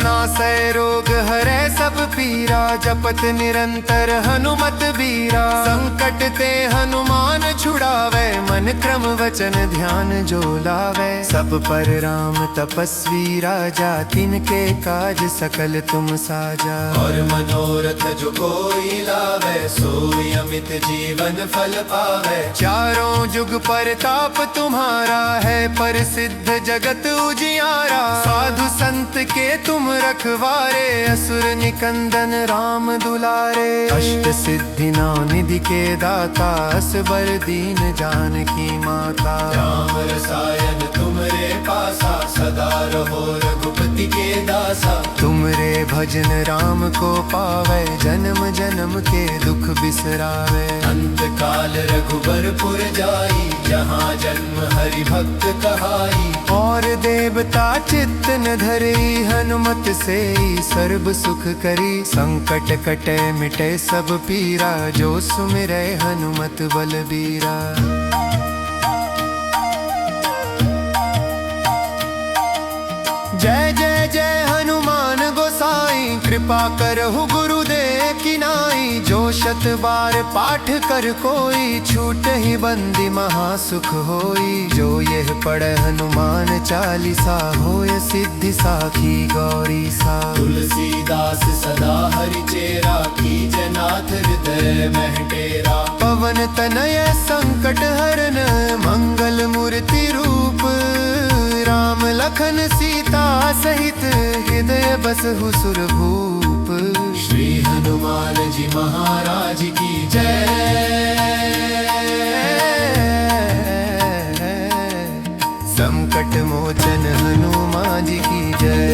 नासै रोग हरै सब पीरा, जपत निरंतर हनुमत बीरा। संकट ते हनुमान छुड़ावे, मन क्रम वचन ध्यान जो लावे। सब पर राम तपस्वी राजा, तिनके काज सकल तुम साजा। और मनोरथ जो कोई लावे, सोई अमित जीवन फल पावे। चारों जुग परताप तुम्हारा है, प्रसिद्ध जगत उजियारा। साधु संत के तुम रखवारे, असुर निकंदन राम दुलारे। अष्ट सिद्धि नौ निधि के दाता, असबर दीन जानकी माता। राम रसायन तुमरे पासा, सदा रहो रघुपति के दासा। तुमरे भजन राम को पावे, जन्म जन्म के दुख बिसरावे। अंत काल रघुबरपुर जाई, जहाँ जन्म हरि भक्त कहाई। और देवता चित्त न धरई, हनुमत से सर्व सुख करी। संकट कटे मिटे सब पीरा, जो सुमिरै हनुमत बलबीरा। जय जय जय हनुमान गोसाई, कृपा करहु गुरुदेव की नाई। जो शत बार पाठ कर कोई, छूट ही बंदी महासुख होई। जो यह पढ़े हनुमान चालीसा, होय सिद्धि साखी गौरी सा। तुलसीदास सदा हरि चेरा, कीजय नाथ हृदय मह डेरा। पवन तनय संकट हरन, मंगल मूर्ति रूप। राम लखन सीता सहित, हृदय बसहु सुरभूप। श्री हनुमान जी महाराज की जय। संकट मोचन हनुमान जी की जय।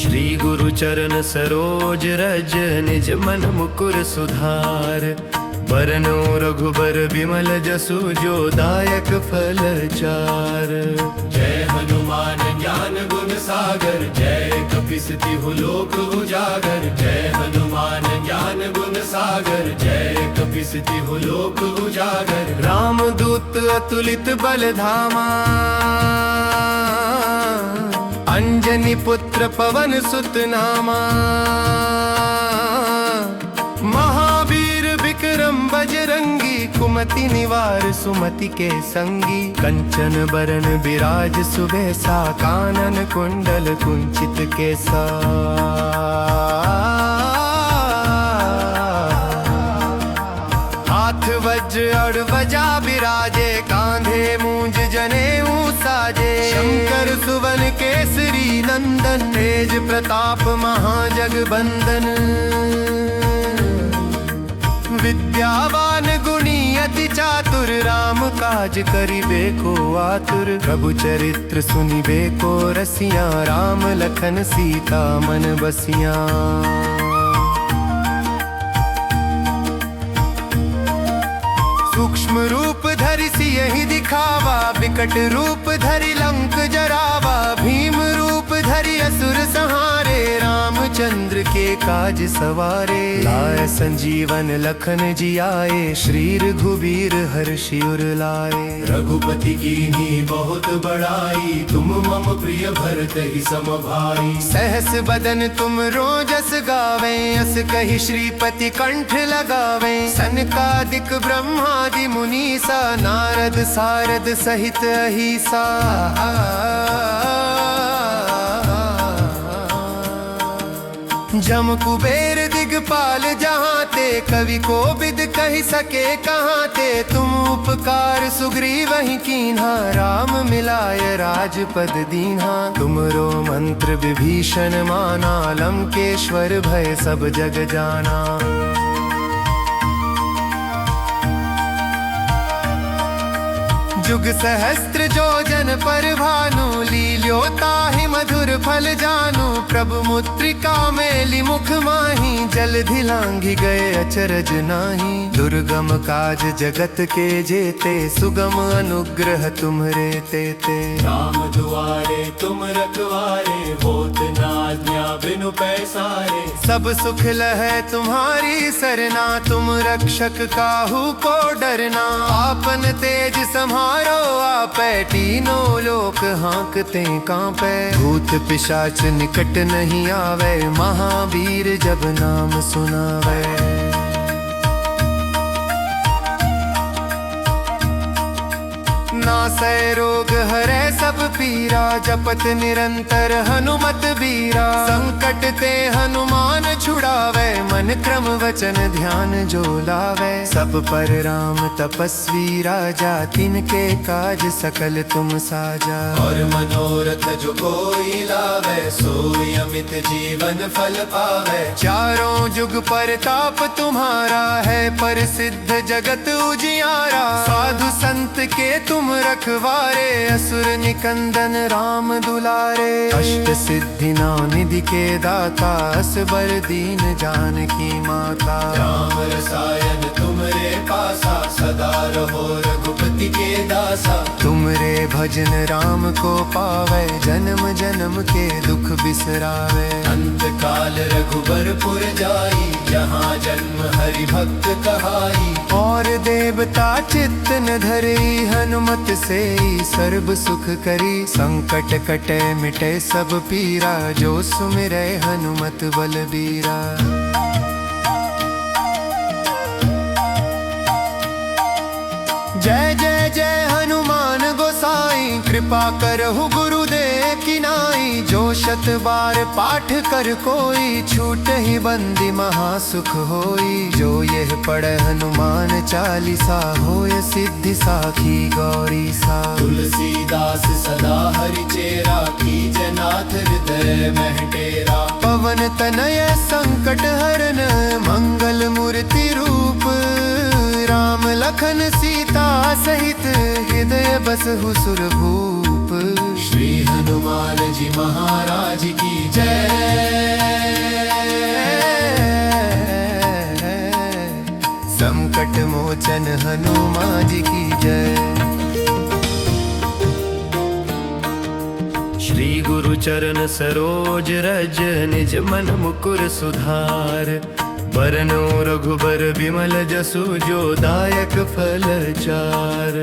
श्री गुरु चरण सरोज रज, निज मन मुकुर सुधार। बरनौ रघुबर बिमल जसु, जो दायक फल चार। जय हनुमान ज्ञान गुण सागर, जय कपीस तिहु लोक उजागर। जय हनुमान ज्ञान गुण सागर, जय कपीस तिहु लोक उजागर। राम दूत अतुलित बल धामा, अंजनी पुत्र पवन सुत नामा। महावीर विक्रम बजरंगी, कुमति निवार सुमति के संगी। कंचन बरन विराज सुबेसा, कानन कुंडल कुंचित केसा। हाथ वज्र और ध्वजा बिराजे, कांधे मूंज जनेऊ साजे। शंकर सुवन केसरी नंदन, तेज प्रताप महाजगबंदन। विद्यावान गुणी अति चातुर, राम काज करिबे को आतुर। प्रभु चरित्र सुनिबे को रसिया, राम लखन सीता मन बसिया। सूक्ष्म रूप धरि सियहि दिखावा, विकट रूप धरि लंक जरावा। भीम रूप धरि असुर संहारे, रामचंद्र के काज सवारे। लाए संजीवन लखन जियाए, श्री रघुबीर हर्षि उर लाए। रघुपति कीन्ही बहुत बड़ाई, तुम मम प्रिय भरत ही सम भाई। सहस बदन तुम रोजस गावे, अस कहि श्रीपति कंठ लगावे। सनकादिक ब्रह्मादि मुनीसा, नारद सारद सहित अहिसा। जम कुबेर दिगपाल जहाँ ते, कवि को बिद कही सके कहाँ ते। तुम उपकार सुग्रीव ही कीन्हा, राम मिलाय राजपद दीन्हा। तुमरो मंत्र विभीषण माना, लंकेश्वर भय सब जग जाना। जुग सहस्त्र जो जन पर भानु, लील्यो ताहि मधुर फल जानू। प्रभु मुद्रिका मेली मुख माही, जलधि लांघि गए अचरज नाही। दुर्गम काज जगत के जेते, सुगम अनुग्रह तुम्हरे तेते। राम दुआरे तुम रखवारे, होत न आज्ञा बिनु पैसारे। सब सुख लहै तुम्हारी सरना, तुम रक्षक काहू को डरना। आपन तेज सम्हारो आपै, तीनों लोक हाँकते कांपे। भूत पिशाच निकट नहीं आवे, महावीर जब नाम सुनावे। नासै रोग हरै सब पीरा, जपत निरंतर हनुमत बीरा। संकट ते हनुमान छुड़ावे, मन क्रम वचन ध्यान जो लावे। सब पर राम तपस्वी राजा, तिनके काज सकल तुम साजा। और मनोरथ जो कोई लावे, सोई अमित जीवन फल पावे। चारों जुग परताप तुम्हारा है, प्रसिद्ध जगत उजियारा। साधु संत के तुम रखवारे, असुर निकंदन राम दुलारे। अष्ट सिद्धि नौ निधि के दाता, असबर दीन जानकी माता। राम रसायन तुमरे पासा, सदा रहो रघुपति के दासा। तुमरे भजन राम को पावे, जन्म जन्म के दुख बिसरावे। अंत काल रघुबरपुर जाई, जहाँ जन्म हरि भक्त कहाई। और देवता चित्त न धरई, हनुमत से सर्व सुख करी। संकट कटे मिटे सब पीरा, जो सुमिरै हनुमत बलबीरा। जय जय जय हनुमान गोसाई, कृपा करहु गुरुदेव की नाई। जो शत बार पाठ कर कोई, छूट ही बंदी महासुख होई। जो यह पढ़े हनुमान चालीसा, होय सिद्धि साखी गौरी सा। तुलसीदास सदा हरि चेरा, कीजय नाथ हृदय मह डेरा। पवन तनय संकट हरन, मंगल मूर्ति रूप। राम लखन सीता सहित, हृदय बसहु सुरभूप। श्री हनुमान जी महाराज की जय। संकट मोचन हनुमान जी की जय। श्री गुरु चरण सरोज रज, निज मन मुकुर सुधार। बरनो रघुबर बिमल जसु, जो दायक फल चार।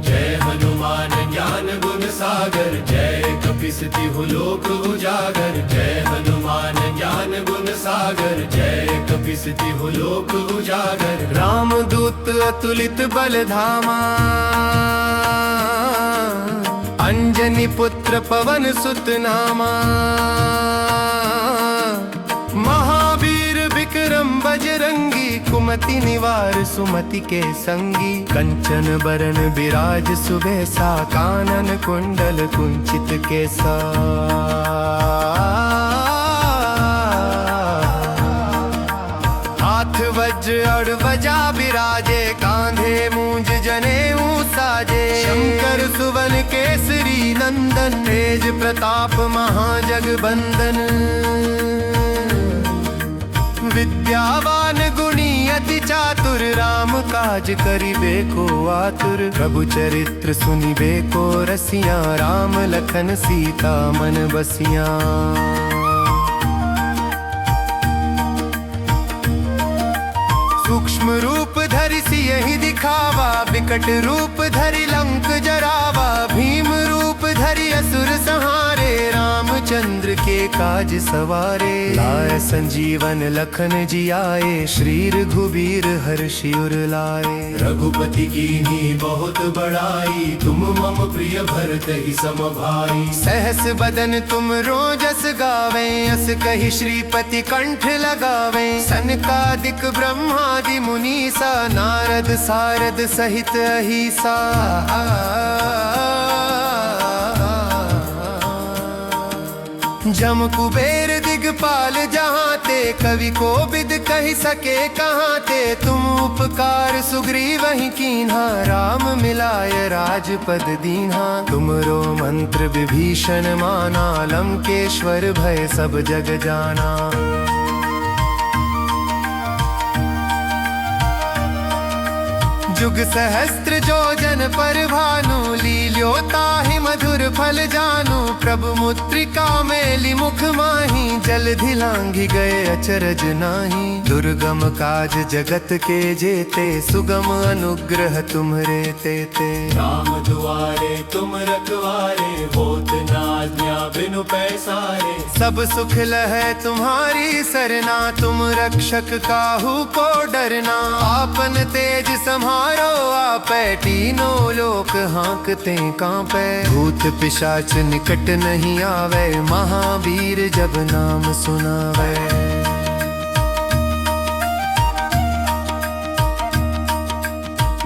जय हनुमान ज्ञान गुण सागर, जय कपीस तिहु लोक उजागर। जय हनुमान ज्ञान गुण सागर, जय कपीस तिहु लोक उजागर। राम दूत अतुलित बल धामा, अंजनी पुत्र पवन सुत नामा। महावीर विक्रम बजरंगी, कुमति निवार सुमति के संगी। कंचन बरन विराज सुबेसा, कानन कुंडल कुंचित केसा। हाथ वज्र और ध्वजा विराजे, कांधे मूंज जनेऊ साजे। शंकर सुवन केसरी नंदन, तेज प्रताप महाजगबंदन। विद्यावान गुणी अति चातुर, राम काज करिबे को आतुर। प्रभु चरित्र सुनिबे को रसिया, राम लखन सीता मन बसिया। सूक्ष्म रूप धरि सियहि दिखावा, विकट रूप धरि लंक जरावा। भीम रूप धरि असुर संहारे, रामचंद्र के काज सवारे। लाय संजीवन लखन जियाए, श्री रघुबीर हर्षि उर लाए। रघुपति कीन्ही बहुत बड़ाई, तुम मम प्रिय भरत ही सम भाई। सहस बदन तुम रोजस गावे, अस कहि श्रीपति कंठ लगावे। सनकादिक ब्रह्मादि मुनीसा, नारद सारद सहित अहिसा। जम कुबेर दिगपाल जहाँ ते, कवि को बिद कहि सके कहाँ ते। तुम उपकार सुग्रीव ही कीन्हा, राम मिलाय राजपद दीन्हा। तुमरो मंत्र विभीषण माना, लंकेश्वर भय सब जग जाना। जुग सहस्त्र जो जन पर भानु, लील्यो ताहि मधुर फल जानू, प्रभु मुद्रिका मेली मुख माही, जल धिलांघि गए अचरज नाही। दुर्गम काज जगत के जेते, सुगम अनुग्रह तुम्हरे तेते। राम दुआरे तुम रखवारे, होत न आज्ञा बिनु पैसारे। सब सुख लहै तुम्हारी सरना, तुम रक्षक काहू को डरना। आपन तेज सम्हारो आपै, तीनों लोक हाँकते कांपै। भूत पिशाच निकट नहीं आवे, महावीर जब नाम सुनावे।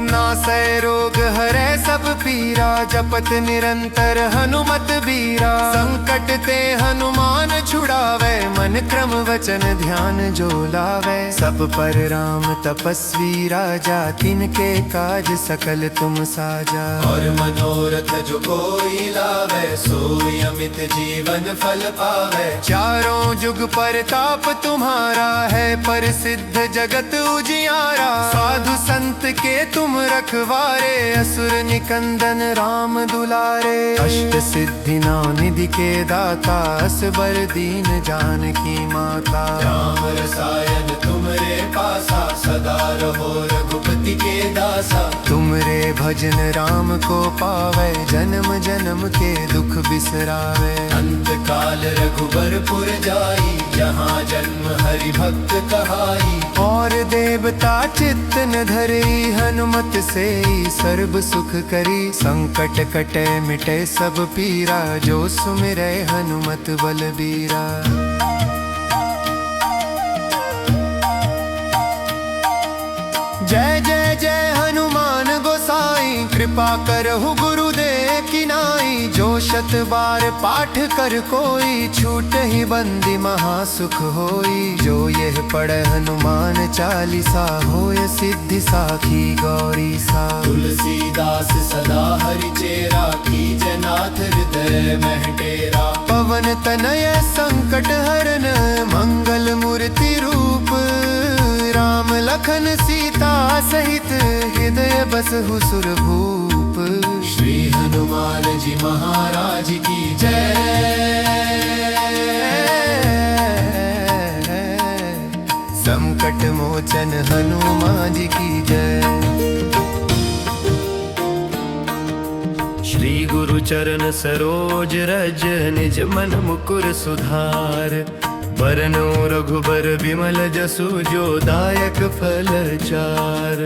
नासै रोग हरै सब पीरा, जपत निरंतर हनुमत बीरा। संकट ते हनुमान छुड़ावे, मन क्रम वचन ध्यान जो लावे। सब पर राम तपस्वी राजा, तिनके काज सकल तुम साजा। और मनोरथ जो कोई लावे, सोई अमित जीवन फल पावे। चारों जुग परताप तुम्हारा है, प्रसिद्ध जगत उजियारा। साधु संत के तुम रखवारे, असुर निकंदन राम दुलारे। अष्ट सिद्धि नौ निधि के दाता, असबर दीन जानकी माता। राम रसायन तुमरे पासा, सदा रहो रघुपति के दासा। तुमरे भजन राम को पावे, जन्म जन्म के दुख बिसरावे। अंत काल रघुबरपुर जाई, जहाँ जन्म हरि भक्त कहाई। और देवता चित्त न धरई, हनुमत से सर्ब सुख करी। संकट कटे मिटे सब पीरा, जो सुमिरै हनुमत बलबीरा। जय जय जय हनुमान गोसाई, कृपा करहु गुरुदेव की नाई। जो शत बार पाठ कर कोई, छूट ही बंदी महासुख होई। जो यह पढ़े हनुमान चालीसा, होय सिद्धि साखी गौरी सा। तुलसीदास सदा हरि चेरा, कीजय नाथ हृदय मह डेरा। पवन तनय संकट हरन, मंगल मूर्ति रूप। राम लखन सीता सहित, हृदय बसहु सुरभूप। श्री हनुमान जी महाराज की जय। संकट मोचन हनुमान जी की जय। श्री गुरु चरण सरोज रज, निज मन मुकुर सुधार। बरनो रघुबर बिमल जसु, जो दायक फल चार।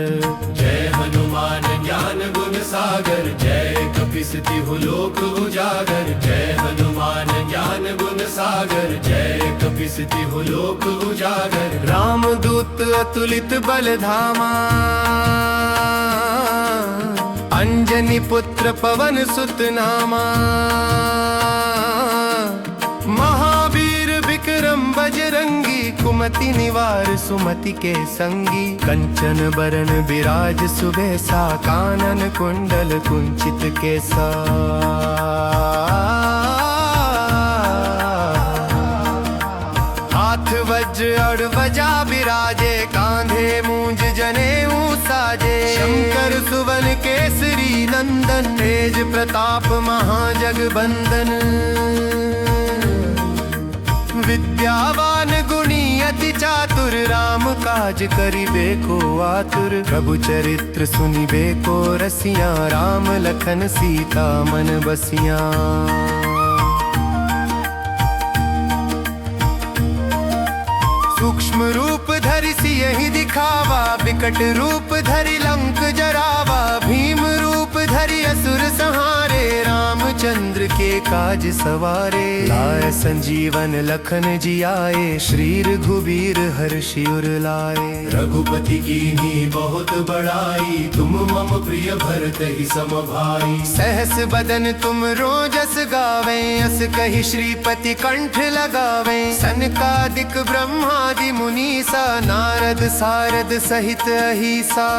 जय हनुमान ज्ञान गुण सागर, जय कपीस तिहु लोक उजागर। जय हनुमान ज्ञान गुण सागर, जय कपीस तिहु लोक उजागर। राम दूत अतुलित बल धामा, अंजनी पुत्र पवन सुत नामा। महावीर विक्रम बजरंगी, कुमति निवार सुमति के संगी। कंचन बरन विराज सुबेसा, कानन कुंडल कुंचित केसा। हाथ वज्र और ध्वजा बिराजे, कांधे मूंज जनेऊ साजे। शंकर सुवन केसरी नंदन, तेज प्रताप महाजगबंदन। विद्यावान गुणी अति चातुर, राम काज करिबे को आतुर। प्रभु चरित्र सुनिबे को रसिया, राम लखन सीता मन बसिया। सूक्ष्म रूप धरि सियहि दिखावा, विकट रूप धरि लंक जरावा। भीम रूप धरि असुर संहारे, रामचंद्र के काज सवारे। लाय संजीवन लखन जियाए, श्री रघुबीर हर्षि उर लाए। रघुपति कीन्ही बहुत बड़ाई, तुम मम प्रिय भरत ही सम भाई। सहस बदन तुम रोजस गावे, अस कहि श्रीपति कंठ लगावे। सनकादिक ब्रह्मादि मुनीसा, नारद सारद सहित अहिसा।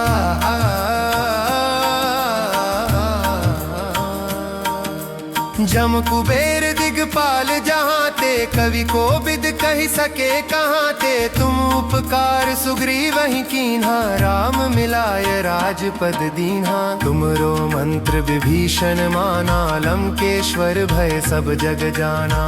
जम कुबेर दिग दिगपाल जहाँ ते, कवि को बिद कही सके कहाँ ते। तुम उपकार सुग्रीव ही कीन्हा, राम मिलाय राजपद दीन्हा। तुमरो मंत्र विभीषण माना, लंकेश्वर भय सब जग जाना।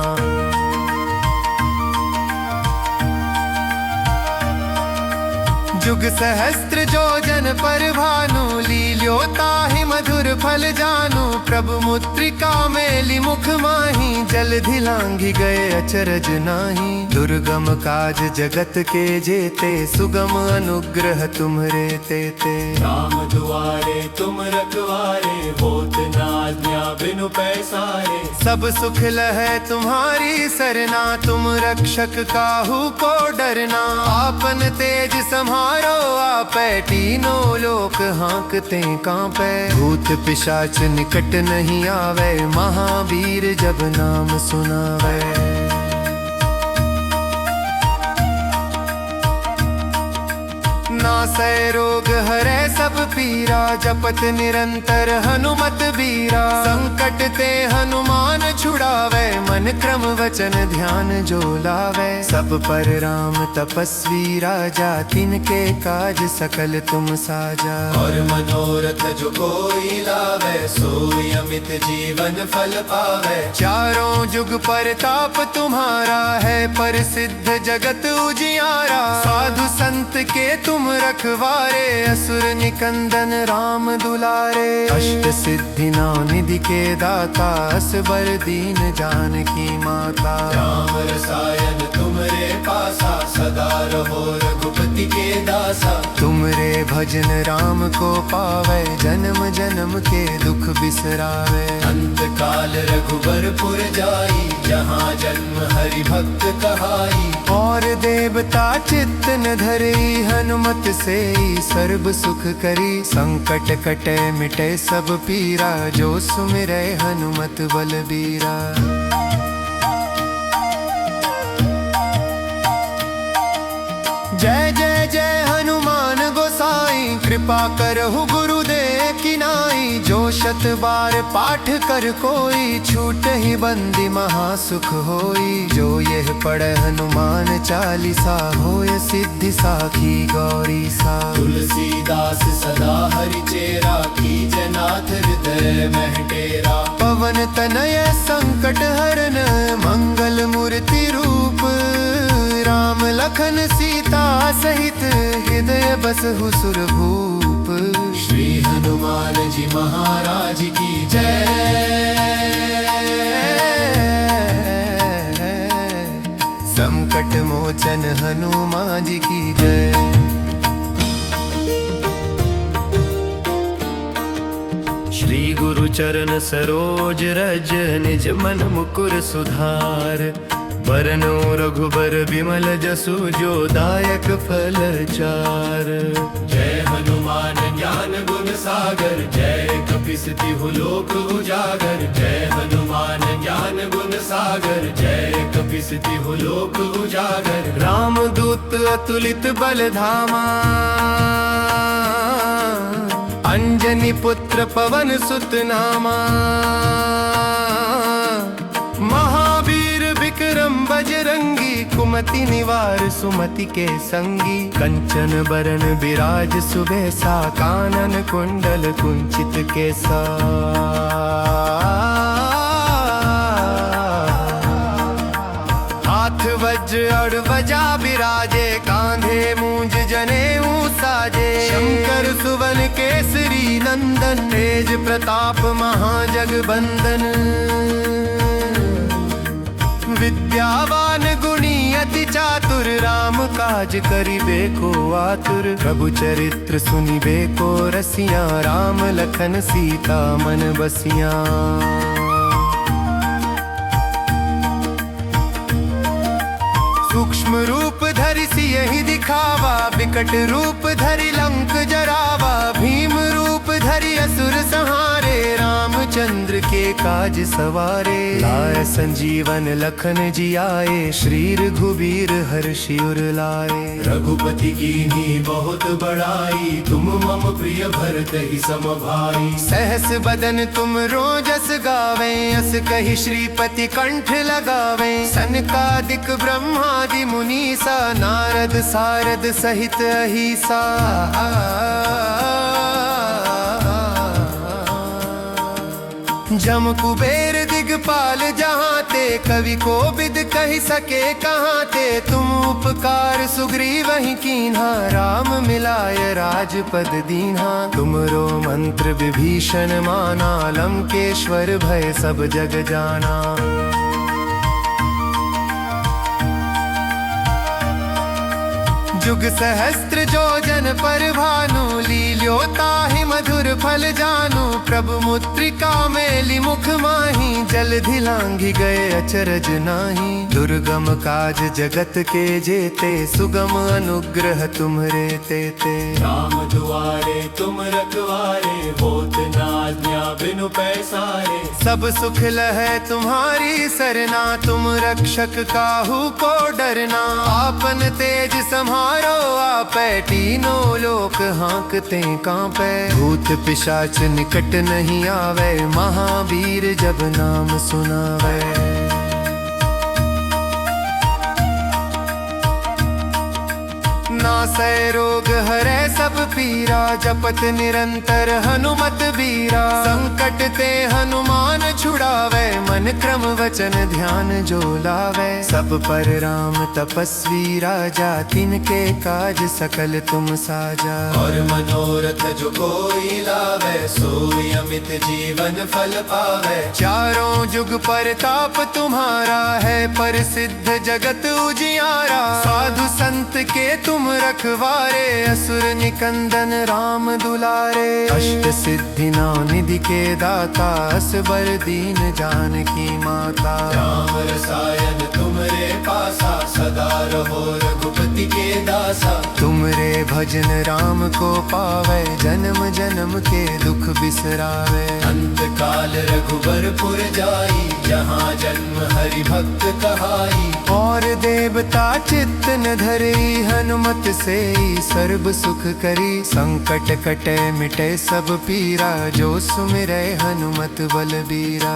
जुग सहस्त्र जो जन पर भानु, लील्यो ताहि मधुर फल जानू। प्रभु मुद्रिका मेली मुख माही, जलधि लांघि गए अचरज नाही। दुर्गम काज जगत के जेते, सुगम अनुग्रह तुम्हरे तेते। राम दुआरे तुम रखवारे, होत न आज्ञा बिनु पैसारे। सब सुख लहै तुम्हारी सरना, तुम रक्षक काहू को डरना। आपन तेज संहारो आपै, तीनों लोक हाँकते कांपै। भूत पिशाच निकट नहीं आवे, महावीर जब नाम सुनावे। नासै रोग हरै सब पीरा, जपत निरंतर हनुमत बीरा। संकट ते हनुमान छुड़ावे, मन क्रम वचन ध्यान जो लावे। सब पर राम तपस्वी राजा, तिनके काज सकल तुम साजा। और मनोरथ जो कोई लावे, सोई अमित जीवन फल पावे। चारों जुग परताप तुम्हारा है, प्रसिद्ध जगत उजियारा। साधु संत के तुम रखवारे, असुर निकंदन राम दुलारे। अष्ट सिद्धि नौ निधि के दाता, असबर दीन जानकी माता। राम रसायन तुमरे पासा, सदा रहो रघुपति के दासा। तुमरे भजन राम को पावे, जन्म जन्म के दुख बिसरावे। अंत काल रघुबरपुर जाई, जहाँ जन्म हरि भक्त कहाई। और देवता चित्त न धरई, हनुमत से सर्ब सुख करी। संकट कटे मिटे सब पीरा, जो सुमिरै हनुमत बलबीरा। जय जय जय हनुमान गोसाई, कृपा करहु गुरुदेव की नाई। जो शत बार पाठ कर कोई, छूट ही बंदी महासुख होई। जो यह पढ़े हनुमान चालीसा, होय सिद्धि साखी गौरी सा। तुलसीदास सदा हरि चेरा, कीजय नाथ हृदय मह डेरा। पवन तनय संकट हरन, मंगल मूर्ति रूप। राम लखन सीता सहित, हृदय बसहु सुरभूप। श्री हनुमान जी महाराज की जय। संकट मोचन हनुमान जी की जय। श्री गुरु चरण सरोज रज, निज मन मुकुर सुधार। बरनो रघुबर बिमल जसु, जो दायक फल चार। जय हनुमान ज्ञान गुण सागर, जय कपीस तिहु लोक उजागर। जय हनुमान ज्ञान गुण सागर, जय कपीस तिहु लोक उजागर। राम दूत अतुलित बल धामा, अंजनी पुत्र पवन सुत नामा। महावीर विक्रम बजरंगी, कुमति निवार सुमति के संगी। कंचन बरन विराज सुबेसा, कानन कुंडल कुंचित केसा। हाथ वज्र और ध्वजा बिराजे, कांधे मूंज जनेऊ साजे। शंकर सुवन केसरी नंदन, तेज प्रताप महाजगबंदन। विद्यावान गुणी अति चातुर, राम काज करिबे को आतुर। प्रभु चरित्र सुनिबे को रसिया, राम लखन सीता मन बसिया। सूक्ष्म रूप धरि सियहि दिखावा, विकट रूप धरि लंक जरावा। भीम रूप धरि असुर संहारे, रामचंद्र के काज सवारे लाए संजीवन लखन जियाए श्री रघुबीर हर्षि उर लाए रघुपति कीन्ही बहुत बड़ाई तुम मम प्रिय भरत ही सम भाई सहस बदन तुम रोजस गावे अस कहि श्रीपति कंठ लगावे सनकादिक ब्रह्मादि मुनीसा नारद सारद सहित अहिसा जम कुबेर दिगपाल जहाँ ते कवि को बिद कही सके कहाँ ते तुम उपकार सुग्रीव ही कीन्हा राम मिलाय राजपद दीन्हा तुमरो मंत्र विभीषण माना लंकेश्वर भय सब जग जाना जुग सहस्त्र जो जन पर भानु लील्यो ताहि मधुर फल जानू प्रभु मुद्रिका मेली मुख माही जलधि लांघि गए अचरज नाही दुर्गम काज जगत के जेते सुगम अनुग्रह तुम्हरे तेते राम दुआरे तुम रखवारे होत न आज्ञा बिनु पैसारे सब सुख लहै तुम्हारी सरना तुम रक्षक काहू को डरना आपन तेज सम्हारो आपै तीनों लोक हाँकते कांपै भूत पिशाच निकट नहीं आवे महावीर जब नाम सुनावे नासै रोग हरै सब पीरा जपत निरंतर हनुमत बीरा संकट ते हनुमान छुड़ावे मन क्रम वचन ध्यान जो लावे सब पर राम तपस्वी राजा तिनके काज सकल तुम साजा और मनोरथ जो कोई लावे सोई अमित जीवन फल पावे चारों जुग परताप तुम्हारा है प्रसिद्ध जगत उजियारा साधु संत के तुम रखवारे असुर निकंदन राम दुलारे अष्ट सिद्धि नौ निधि के दाता असबर दीन जानकी माता राम रसायन तुमरे पासा सदा रहो रघुपति के दासा तुमरे भजन राम को पावे जन्म जन्म के दुख बिसरावे अंत काल रघुबरपुर जाई जहाँ जन्म हरि भक्त कहाई और देवता चित्त न धरई हनुमत से सर्व सुख करी संकट कटे मिटे सब पीरा जो सुमिरै हनुमत बलबीरा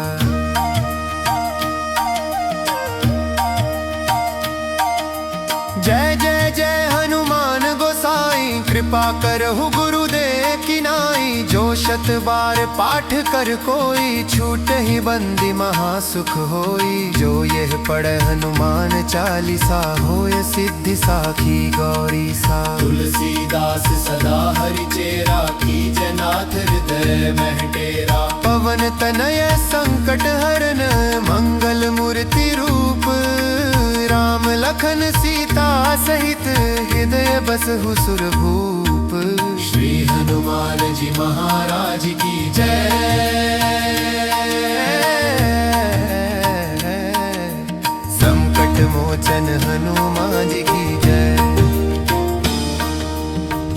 जय जय जय हनुमान गोसाई कृपा करहु गुरुदेव की नाई जो शत बार पाठ कर कोई छूट ही बंदी महासुख होई जो यह पढ़े हनुमान चालीसा होय सिद्धि साखी गौरी सा तुलसीदास सदा हरि चेरा कीजय नाथ हृदय महटेरा पवन तनय संकट हरन मंगल मूर्ति रूप राम लखन सीता सहित हृदय बसहु सुरभूप श्री हनुमान जी महाराज की जय संकट मोचन हनुमान जी की जय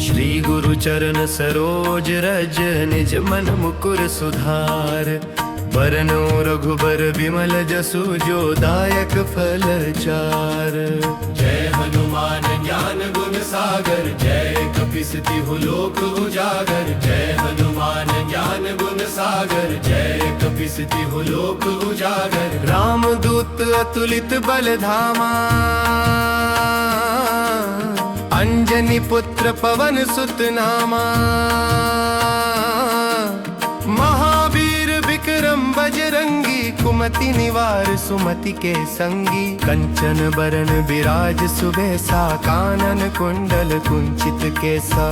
श्री गुरु चरण सरोज रज निज मन मुकुर सुधार बरनो रघुबर विमल जसु जो दायक फल चार जय हनुमान ज्ञान गुण सागर जय कपीस तिहु लोक उजागर जय हनुमान ज्ञान गुण सागर जय कपीस तिहु लोक उजागर राम दूत अतुलित बल धामा अंजनी पुत्र पवन सुत नामा महावीर विक्रम बजरंगी कुमति निवार सुमति के संगी कंचन बरन विराज सुबेसा कानन कुंडल कुंचित केसा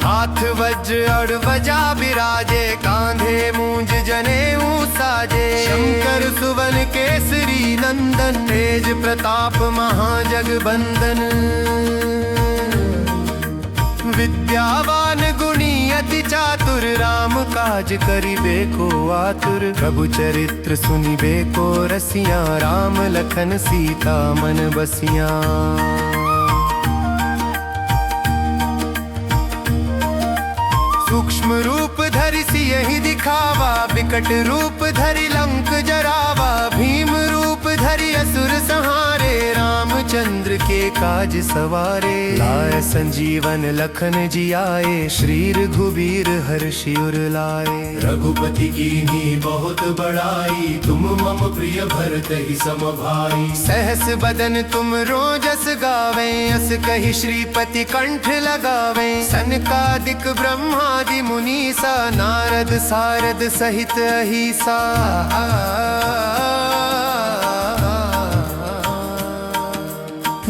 हाथ वज्र और ध्वजा बिराजे कांधे मूंज जनेऊ साजे शंकर सुवन केसरी नंदन तेज प्रताप महाजगबंदन विद्यावान गुणी अति चातुर राम काज करिबे को आतुर प्रभु चरित्र सुनिबे को रसिया राम लखन सीता मन बसिया दिखावा, बिकट रूप धरि लंक जरावा, भीम रूप धरि असुर संहारे, रामचंद्र के काज सवारे। लाए संजीवन लखन जियाए, श्री रघुबीर हर्षि उर लाए। रघुपति कीन्ही बहुत बड़ाई, तुम मम प्रिय भरत ही सम भाई। सहस बदन तुम रोजस गावे, अस कहि श्रीपति कंठ लगावे। सनकादिक ब्रह्मादि मुनीसा, नारद सारद सहित अहिसा।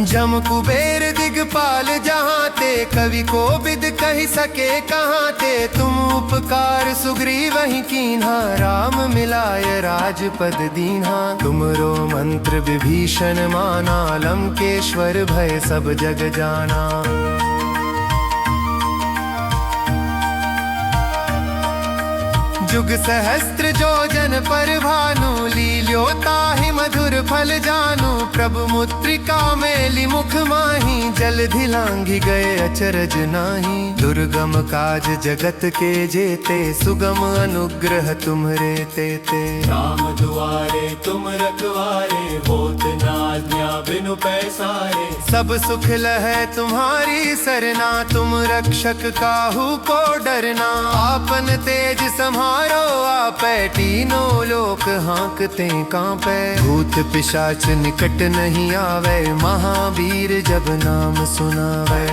जम कुबेर दिगपाल जहाँ ते, कवि को बिद कही सके कहाँ ते। तुम उपकार सुग्रीव ही कीन्हा, राम मिलाय राजपद दीन्हा। तुमरो मंत्र विभीषण माना, लंकेश्वर भय सब जग जाना। जुग सहस्त्र जो जन पर भानु, लील्यो ताहि मधुर फल जानु। प्रभु मुद्रिका मेलि मुख माही, जलधि लांघि गए अचरज नाही। दुर्गम काज जगत के जेते, सुगम अनुग्रह तुम्हरे तेते। राम दुआरे तुम रखवारे, होत न आज्ञा बिनु पैसारे। सब सुख लहै तुम्हारी सरना, तुम रक्षक काहू को डरना। आपन तेज संहारो आपै, तीनों लोक हाँकते कांपै। भूत पिशाच निकट नहीं आवे, महावीर जब नाम सुनावे।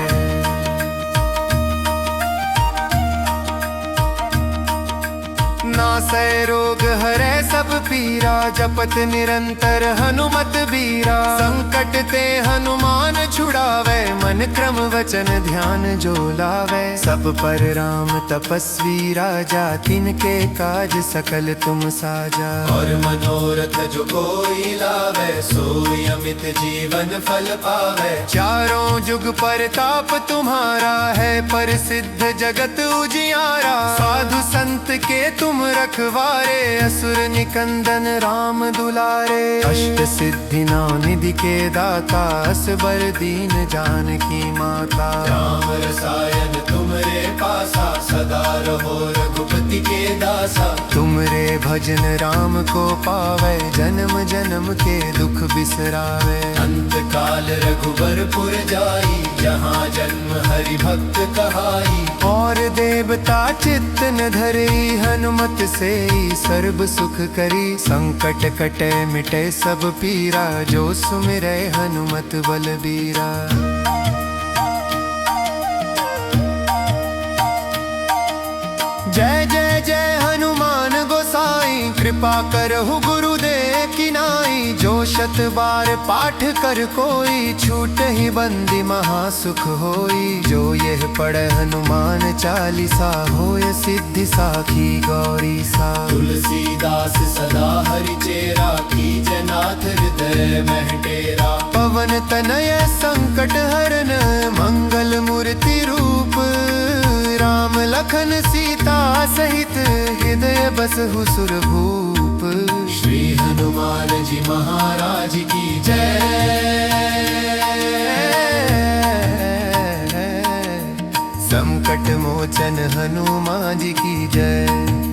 नासै रोग हरै सब पीरा, जपत निरंतर हनुमत बीरा। संकट ते हनुमान छुड़ावे, मन क्रम वचन ध्यान जो लावे। सब पर राम तपस्वी राजा, तिनके काज सकल तुम साजा। और मनोरथ जो कोई लावे, सोई अमित जीवन फल पावे। चारों जुग परताप तुम्हारा है, प्रसिद्ध जगत उजियारा। साधु संत के तुम रखवारे, असुर निकंदन राम दुलारे। अष्ट सिद्धि नौ निधि के दाता, असबर दीन जानकी माता। राम रसायन तुमरे पासा, सदा रहो रघुपति के दासा। तुमरे भजन राम को पावे, जन्म जन्म के दुख बिसरावे। अंत काल रघुबरपुर जाई, जहाँ जन्म हरि भक्त कहाई। और देवता चित्त न धरई, हनुमत से सर्ब सुख करी। संकट कटे मिटे सब पीरा, जो सुमिरै हनुमत बलबीरा। जय जय जय हनुमान गोसाई, कृपा करहु गुरुदेव की नाई। जो शत बार पाठ कर कोई, छूट ही बंदी महासुख होई। जो यह पढ़े हनुमान चालीसा, होय सिद्धि साखी गौरी सा। तुलसीदास सदा हरि चेरा, कीजय नाथ हृदय मह डेरा। पवन तनय संकट हरन, मंगल मूर्ति रूप। राम लखन सीता सहित, हृदय बसहु सुरभूप। श्री हनुमान जी महाराज की जय। संकट मोचन हनुमान जी की जय।